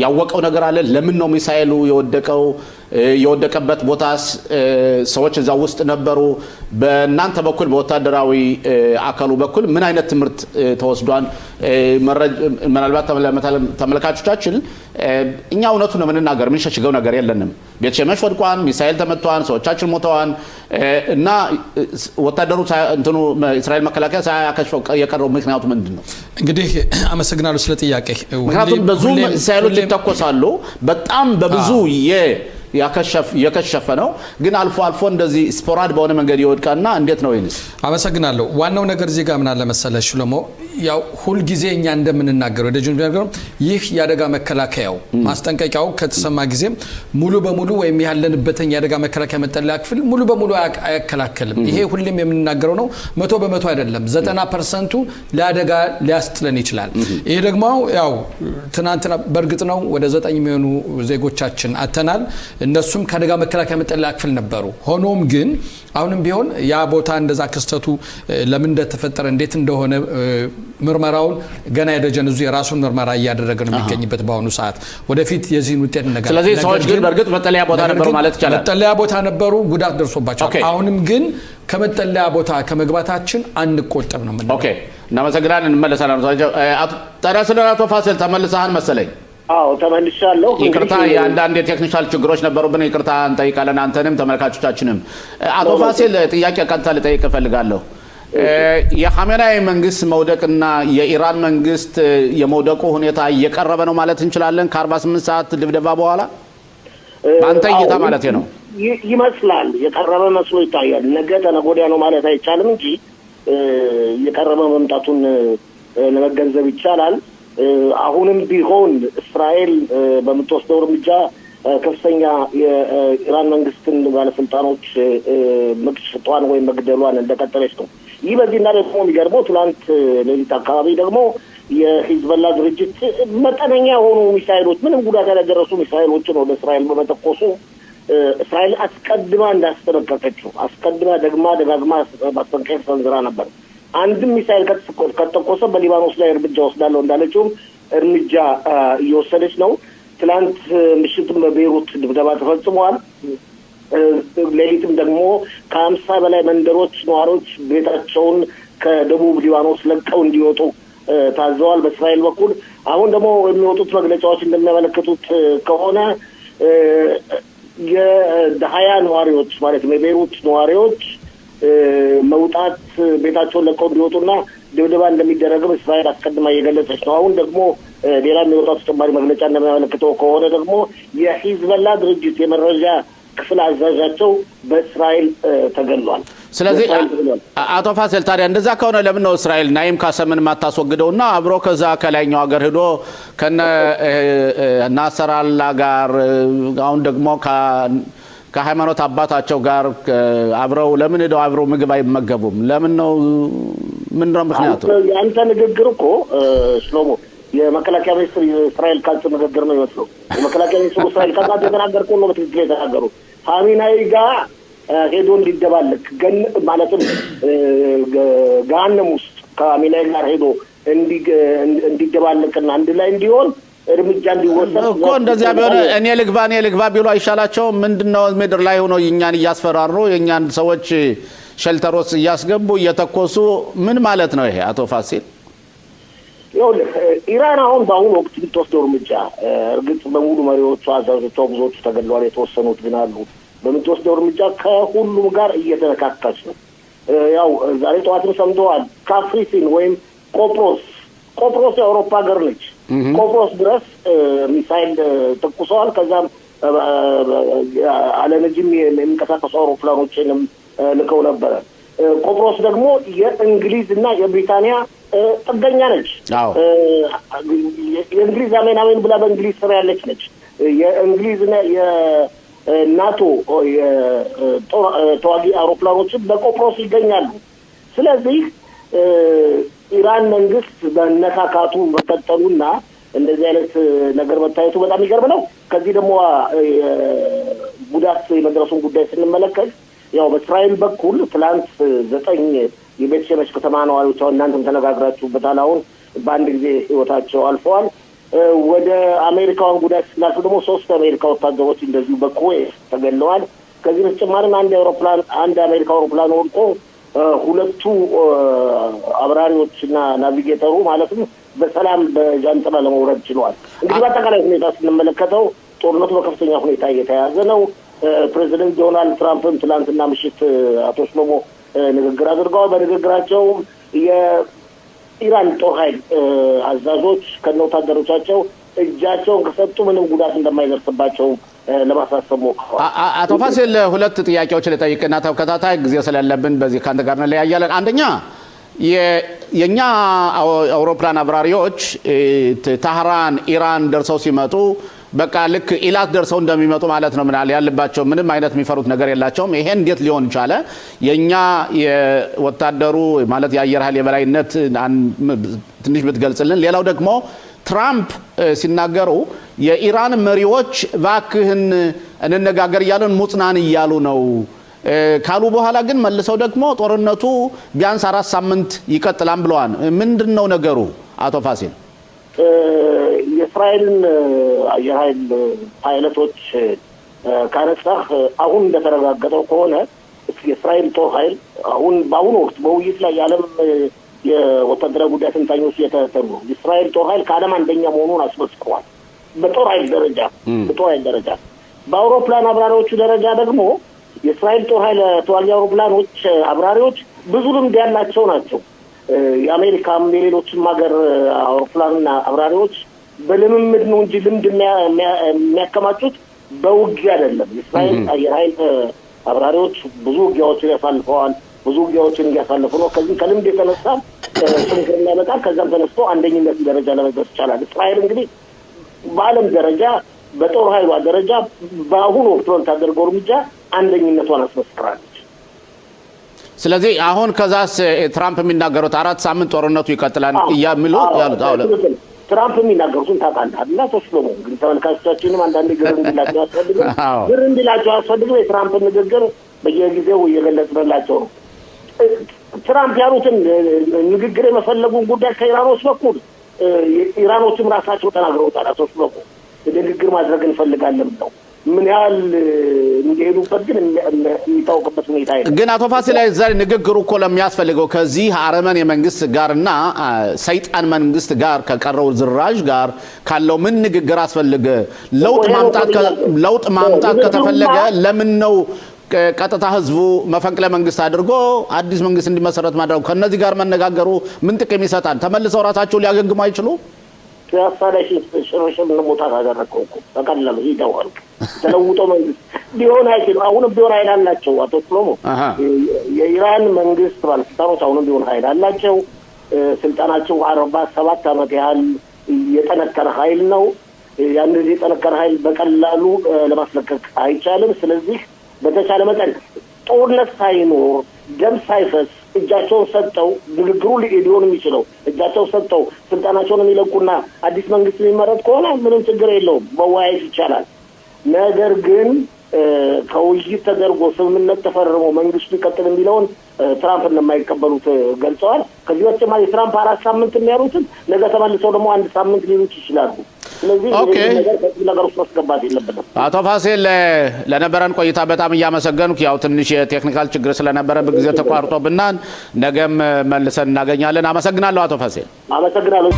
Speaker 1: ያወቀው ነገር አለ? ለምን ነው ሚሳኤሉ የወደቀው? የወደቀበት ቦታስ ሰዎች እዛ ውስጥ ነበሩ? በእናንተ በኩል በወታደራዊ አካሉ በኩል ምን አይነት ትምህርት ተወስዷል? ምናልባት ተመልካቾቻችን እኛ እውነቱ ነው የምንናገር፣ የምንሸሽገው ነገር የለንም። ቤት ሸመሽ ወድቋን፣ ሚሳኤል ተመቷን፣ ሰዎቻችን ሞተዋን እና ወታደሩ እንትኑ እስራኤል መከላከያ ሳያከሽፈው የቀረው ምክንያቱ ምንድን ነው?
Speaker 6: እንግዲህ አመሰግናለሁ ስለ ጥያቄ።
Speaker 1: ምክንያቱም ብዙ ሚሳኤሎች ይተኮሳሉ፣ በጣም በብዙ የከሸፈ ነው፣ ግን አልፎ አልፎ እንደዚህ ስፖራድ በሆነ መንገድ ይወድቃልና እንዴት ነው ይንስ?
Speaker 6: አመሰግናለሁ። ዋናው ነገር እዚህ ጋር ምን አለ መሰለሽ ሽሎሞ፣ ያው ሁል ጊዜ እኛ እንደምንናገረው ወደ ጁን ነገር ይህ ያደጋ መከላከያው ማስጠንቀቂያው ከተሰማ ጊዜ ሙሉ በሙሉ ወይም ያለንበትን ያደጋ መከላከያ መጠለያ ክፍል ሙሉ በሙሉ አያከላክልም። ይሄ ሁሌም የምንናገረው ነው። 100% አይደለም፣ 90% ለአደጋ ሊያስጥለን ይችላል። ይሄ ደግሞ ያው ትናንትና በእርግጥ ነው ወደ 9 የሚሆኑ ዜጎቻችን አተናል። እነሱም ከአደጋ መከላከያ መጠለያ ክፍል ነበሩ። ሆኖም ግን አሁንም ቢሆን ያ ቦታ እንደዛ ክስተቱ ለምን እንደተፈጠረ እንዴት እንደሆነ ምርመራውን ገና የደጀንዙ የራሱን ምርመራ እያደረገ ነው የሚገኝበት በአሁኑ ሰዓት። ወደፊት የዚህን ውጤት ነገር
Speaker 1: ስለዚህ ሰዎች ግን በእርግጥ መጠለያ ቦታ ነበሩ ማለት ይቻላል።
Speaker 6: መጠለያ ቦታ ነበሩ፣ ጉዳት ደርሶባቸዋል። አሁንም ግን ከመጠለያ ቦታ ከመግባታችን አንቆጠብ ነው ማለት።
Speaker 1: ኦኬ እናመሰግናለን። እንመለሳለን። ታዲያ ስለ አቶ ፋሲል ተመልሰሃል መሰለኝ?
Speaker 2: አዎ ተመልሻለሁ።
Speaker 1: ይቅርታ የአንዳንድ የቴክኒካል ችግሮች ነበሩብን፣ ይቅርታ እንጠይቃለን አንተንም ተመልካቾቻችንም። አቶ ፋሲል ጥያቄ ቀጥታ ልጠይቅ እፈልጋለሁ። የኻሜናይ መንግስት መውደቅና የኢራን መንግስት የመውደቁ ሁኔታ እየቀረበ ነው ማለት እንችላለን ከ48 ሰዓት ድብደባ በኋላ? በአንተ እይታ ማለት ነው።
Speaker 2: ይመስላል የቀረበ መስሎ ይታያል። ነገ ተነገ ወዲያ ነው ማለት አይቻልም እንጂ የቀረበ መምጣቱን ለመገንዘብ ይቻላል። አሁንም ቢሆን እስራኤል በምትወስደው እርምጃ ከፍተኛ የኢራን መንግስትን ባለስልጣኖች መቅሰቷን ወይም መግደሏን እንደቀጠለች ነው። ይህ በዚህ እንዳለ ደግሞ የሚገርመው ትናንት ሌሊት አካባቢ ደግሞ የሂዝቦላ ድርጅት መጠነኛ የሆኑ ሚሳይሎች ምንም ጉዳት ያላደረሱ ሚሳይሎችን ወደ እስራኤል በመተኮሱ እስራኤል አስቀድማ እንዳስጠነቀቀችው አስቀድማ ደጋግማ ማስጠንቀቂያ ሰንዝራ ነበር። አንድም ሚሳይል ከተተኮሰ በሊባኖስ ላይ እርምጃ ወስዳለሁ እንዳለችውም እርምጃ እየወሰደች ነው። ትላንት ምሽትም በቤይሩት ድብደባ ተፈጽሟል። ሌሊትም ደግሞ ከ50 በላይ መንደሮች ነዋሪዎች ቤታቸውን ከደቡብ ሊባኖስ ለቀው እንዲወጡ ታዘዋል በእስራኤል በኩል። አሁን ደግሞ የሚወጡት መግለጫዎች እንደሚያመለክቱት ከሆነ የሀያ ነዋሪዎች ማለት ነው የቤይሩት ነዋሪዎች መውጣት ቤታቸውን ለቀው እንዲወጡና ድብደባ እንደሚደረግም እስራኤል አስቀድማ እየገለጸች ነው። አሁን ደግሞ ሌላ የሚወጣው ተጨማሪ መግለጫ እንደሚያመለክተው ከሆነ ደግሞ የሂዝቦላ ድርጅት የመረጃ ክፍል አዛዣቸው በእስራኤል ተገሏል።
Speaker 1: ስለዚህ አቶ ፋሲል ታዲያ እንደዛ ከሆነ ለምን ነው እስራኤል ናይም ካሰምን ማታስወግደውና አብሮ ከዛ ከላይኛው ሀገር ሄዶ ከነ ናሰራላ ጋር አሁን ደግሞ ከሃይማኖት አባታቸው ጋር አብረው ለምን ሄደው አብረው ምግብ አይመገቡም? ለምን ነው? ምን ነው ምክንያቱ?
Speaker 2: ያንተ ንግግር እኮ ሽሎሞ የመከላከያ ሚኒስትር እስራኤል ካንተ ንግግር ነው ይመስለው። የመከላከያ ሚኒስትሩ እስራኤል ካንተ የተናገርከው ነው በትክክል የተናገሩ። ኻሜናይ ጋር ሄዶ እንዲደባለቅ ማለትም ገሃነም ውስጥ ከኻሜናይ ጋር ሄዶ እንዲደባለቅና አንድ ላይ እንዲሆን እርምጃ እንዲወሰድ
Speaker 1: እኮ እንደዚያ ቢሆን እኔ ልግባ ቢሉ አይሻላቸው? ምንድነው ምድር ላይ ሆኖ የኛን እያስፈራሩ የኛን ሰዎች ሸልተሮስ እያስገቡ እየተኮሱ ምን ማለት ነው ይሄ? አቶ ፋሲል
Speaker 2: ኢራን አሁን በአሁኑ ወቅት የምትወስደው እርምጃ እርግጥ በሙሉ መሪዎቿ አዛዦቿ ብዙዎቹ ተገድለዋል፣ የተወሰኑት ግን አሉ። በምትወስደው እርምጃ ከሁሉም ጋር እየተነካካች ነው። ያው ዛሬ ጠዋትም ሰምተዋል። ካፍሪሲን ወይም ቆጵሮስ የአውሮፓ ሀገር ነች። ቆጵሮስ ድረስ ሚሳይል ተኩሰዋል። ከዛም አለነጅም የሚንቀሳቀሱ አውሮፕላኖችንም ልከው ነበረ። ቆጵሮስ ደግሞ የእንግሊዝ እና የብሪታንያ ጥገኛ ነች። የእንግሊዝ አሜን ብላ በእንግሊዝ ስር ያለች ነች። የእንግሊዝና የናቶ ተዋጊ አውሮፕላኖችም በቆጵሮስ ይገኛሉ። ስለዚህ ኢራን መንግስት በነካካቱ መቀጠሉና እንደዚህ አይነት ነገር መታየቱ በጣም ይገርም ነው። ከዚህ ደግሞ ጉዳት የመድረሱን ጉዳይ ስንመለከት ያው በእስራኤል በኩል ትላንት 9 የቤት ሸመሽ ከተማ ነዋሪዎች እናንተም ተነጋግራችሁበታል። አሁን በአንድ ጊዜ ህይወታቸው አልፈዋል። ወደ አሜሪካውን ጉዳት ስናልፍ ደግሞ 3 የአሜሪካ ወታደሮች እንደዚሁ በኩዌት ተገለዋል። ከዚህ በተጨማሪም አንድ የአሜሪካ አውሮፕላን ወድቆ 2 አብራሪዎችና ናቪጌተሩ ማለትም በሰላም በጃንጥላ ለመውረድ ችለዋል። እንግዲህ በአጠቃላይ ሁኔታ ስንመለከተው ጦርነቱ በከፍተኛ ሁኔታ እየተያዘ ነው። ፕሬዚደንት ዶናልድ ትራምፕም ትላንትና ምሽት አቶ ሽሎሞ ንግግር አድርገዋል። በንግግራቸው የኢራን ጦር ኃይል አዛዦች ከነ ወታደሮቻቸው እጃቸውን ከሰጡ ምንም ጉዳት እንደማይደርስባቸው ለማሳሰብ ሞክረዋል።
Speaker 1: አቶ ፋሲል 2 ጥያቄዎች ልጠይቅና ተከታታይ ጊዜ ስለሌለብን በዚህ ካንተ ጋር እንለያያለን። አንደኛ የኛ አውሮፕላን አብራሪዎች ታህራን ኢራን ደርሰው ሲመጡ በቃ ልክ ኢላት ደርሰው እንደሚመጡ ማለት ነው። ምናል ያለባቸው ምንም አይነት የሚፈሩት ነገር የላቸውም። ይሄ እንዴት ሊሆን ቻለ? የኛ የወታደሩ ማለት የአየር ኃይል የበላይነት ትንሽ ብትገልጽልን። ሌላው ደግሞ ትራምፕ ሲናገሩ የኢራን መሪዎች እባክህን እንነጋገር እያሉን ሙጽናን እያሉ ነው ካሉ በኋላ ግን መልሰው ደግሞ ጦርነቱ ቢያንስ 4 ሳምንት ይቀጥላል ብለዋል። ምንድነው ነገሩ አቶ ፋሲል?
Speaker 2: የእስራኤልን አየር ኃይል ፓይለቶች ካነሳህ አሁን እንደተረጋገጠው ከሆነ የእስራኤል ጦር ኃይል በአሁኑ ወቅት በውይይት ላይ የዓለም የወታደራዊ ጉዳይ ተንታኞች እየተተኑ ነው። የእስራኤል ጦር ኃይል ከዓለም አንደኛ መሆኑን አስመስክሯል። በጦር ኃይል ደረጃ በአውሮፕላን አብራሪዎቹ ደረጃ ደግሞ የእስራኤል ጦር ኃይል ተዋጊ አውሮፕላኖች አብራሪዎች ብዙ ልምድ ያላቸው ናቸው። የአሜሪካም የሌሎችም ሀገር አውሮፕላንና አብራሪዎች በልምምድ ነው እንጂ ልምድ የሚያከማቹት በውጊያ አይደለም። የእስራኤል አየር ኃይል አብራሪዎች ብዙ ውጊያዎችን ያሳልፈዋል። ብዙ ውጊያዎችን እያሳለፉ ነው። ከዚህ ከልምድ የተነሳ ጥንክርና ይመጣል። ከዛም ተነስቶ አንደኝነት ደረጃ ለመድረስ ይቻላል። እስራኤል እንግዲህ በዓለም ደረጃ በጦር ኃይሏ ደረጃ በአሁኑ ወቅት የምታደርገው እርምጃ አንደኝነቷን አስመስክራለች።
Speaker 1: ስለዚህ አሁን ከዛስ ትራምፕ የሚናገሩት 4 ሳምንት ጦርነቱ ይቀጥላል እያሉ ያሉት
Speaker 2: ትራምፕ የሚናገሩትን ታውቃለህ አይደል? ተስሎሞ እንግዲህ ተመልካቾቻችንም አንዳንዴ ግር እንዲላቸው አስፈልግም የትራምፕ ንግግር በየጊዜው እየገለጽንላቸው ነው። ትራምፕ ያሉትን ንግግር የመፈለጉን ጉዳይ ከኢራኖች በኩል ኢራኖችም ራሳቸው ተናግረውታል። ተስሎሞ ንግግር ማድረግ እንፈልጋለን ነው። ምን ያህል እንዲሄዱበት ግን የሚታወቅበት ሁኔታ አይደለም።
Speaker 1: ግን አቶ ፋሲል ላይ ዛሬ ንግግሩ እኮ ለሚያስፈልገው ከዚህ አረመኔ መንግስት ጋርና ሰይጣን መንግስት ጋር ከቀረው ዝራዥ ጋር ካለው ምን ንግግር አስፈልገ? ለውጥ ማምጣት ከተፈለገ ለምን ነው ቀጥታ ህዝቡ መፈንቅለ መንግስት አድርጎ አዲስ መንግስት እንዲመሰረት ማድረጉ? ከነዚህ ጋር መነጋገሩ ምን ጥቅም ይሰጣል? ተመልሰው ራሳቸው ሊያገግሙ አይችሉ?
Speaker 2: ያሳለሽ ሽሮሽም ለሞታ ካደረከው እኮ በቀላሉ ይደዋል። ተለውጦ መንግስት ሊሆን አይችልም። አሁንም ቢሆን ኃይል አላቸው። አቶ ጥሎሞ የኢራን መንግስት ባለስልጣኖች አሁንም ቢሆን ኃይል አላቸው። ስልጣናቸው 47 ዓመት ያህል የጠነከረ ኃይል ነው። ያን የጠነከረ ኃይል በቀላሉ ለማስለቀቅ አይቻልም። ስለዚህ በተቻለ መጠን ጦርነት ሳይኖር ደም ሳይፈስ እጃቸውን ሰጠው ንግግሩ ሊሆን የሚችለው እጃቸውን ሰጠው ስልጣናቸውን የሚለቁና አዲስ መንግስት የሚመረጥ ከሆነ ምንም ችግር የለውም፣ መወያየት ይቻላል። ነገር ግን ከውይይት ተደርጎ ስምምነት ተፈርሞ መንግስቱ ይቀጥል የሚለውን ትራምፕ እንደማይቀበሉት ገልጸዋል። ከዚህ በተጨማሪ ትራምፕ 4 ሳምንት የሚያሉትን ነገ ተመልሰው ደግሞ 1 ሳምንት ሊሉት ይችላሉ። ስለዚህ ነገር ውስጥ ማስገባት የለብንም።
Speaker 1: አቶ ፋሲል ለነበረን ቆይታ በጣም እያመሰገንኩ፣ ያው ትንሽ የቴክኒካል ችግር ስለነበረ በጊዜ ተቋርጦብናል። ነገም መልሰን እናገኛለን። አመሰግናለሁ አቶ ፋሲል።
Speaker 2: አመሰግናለሁ።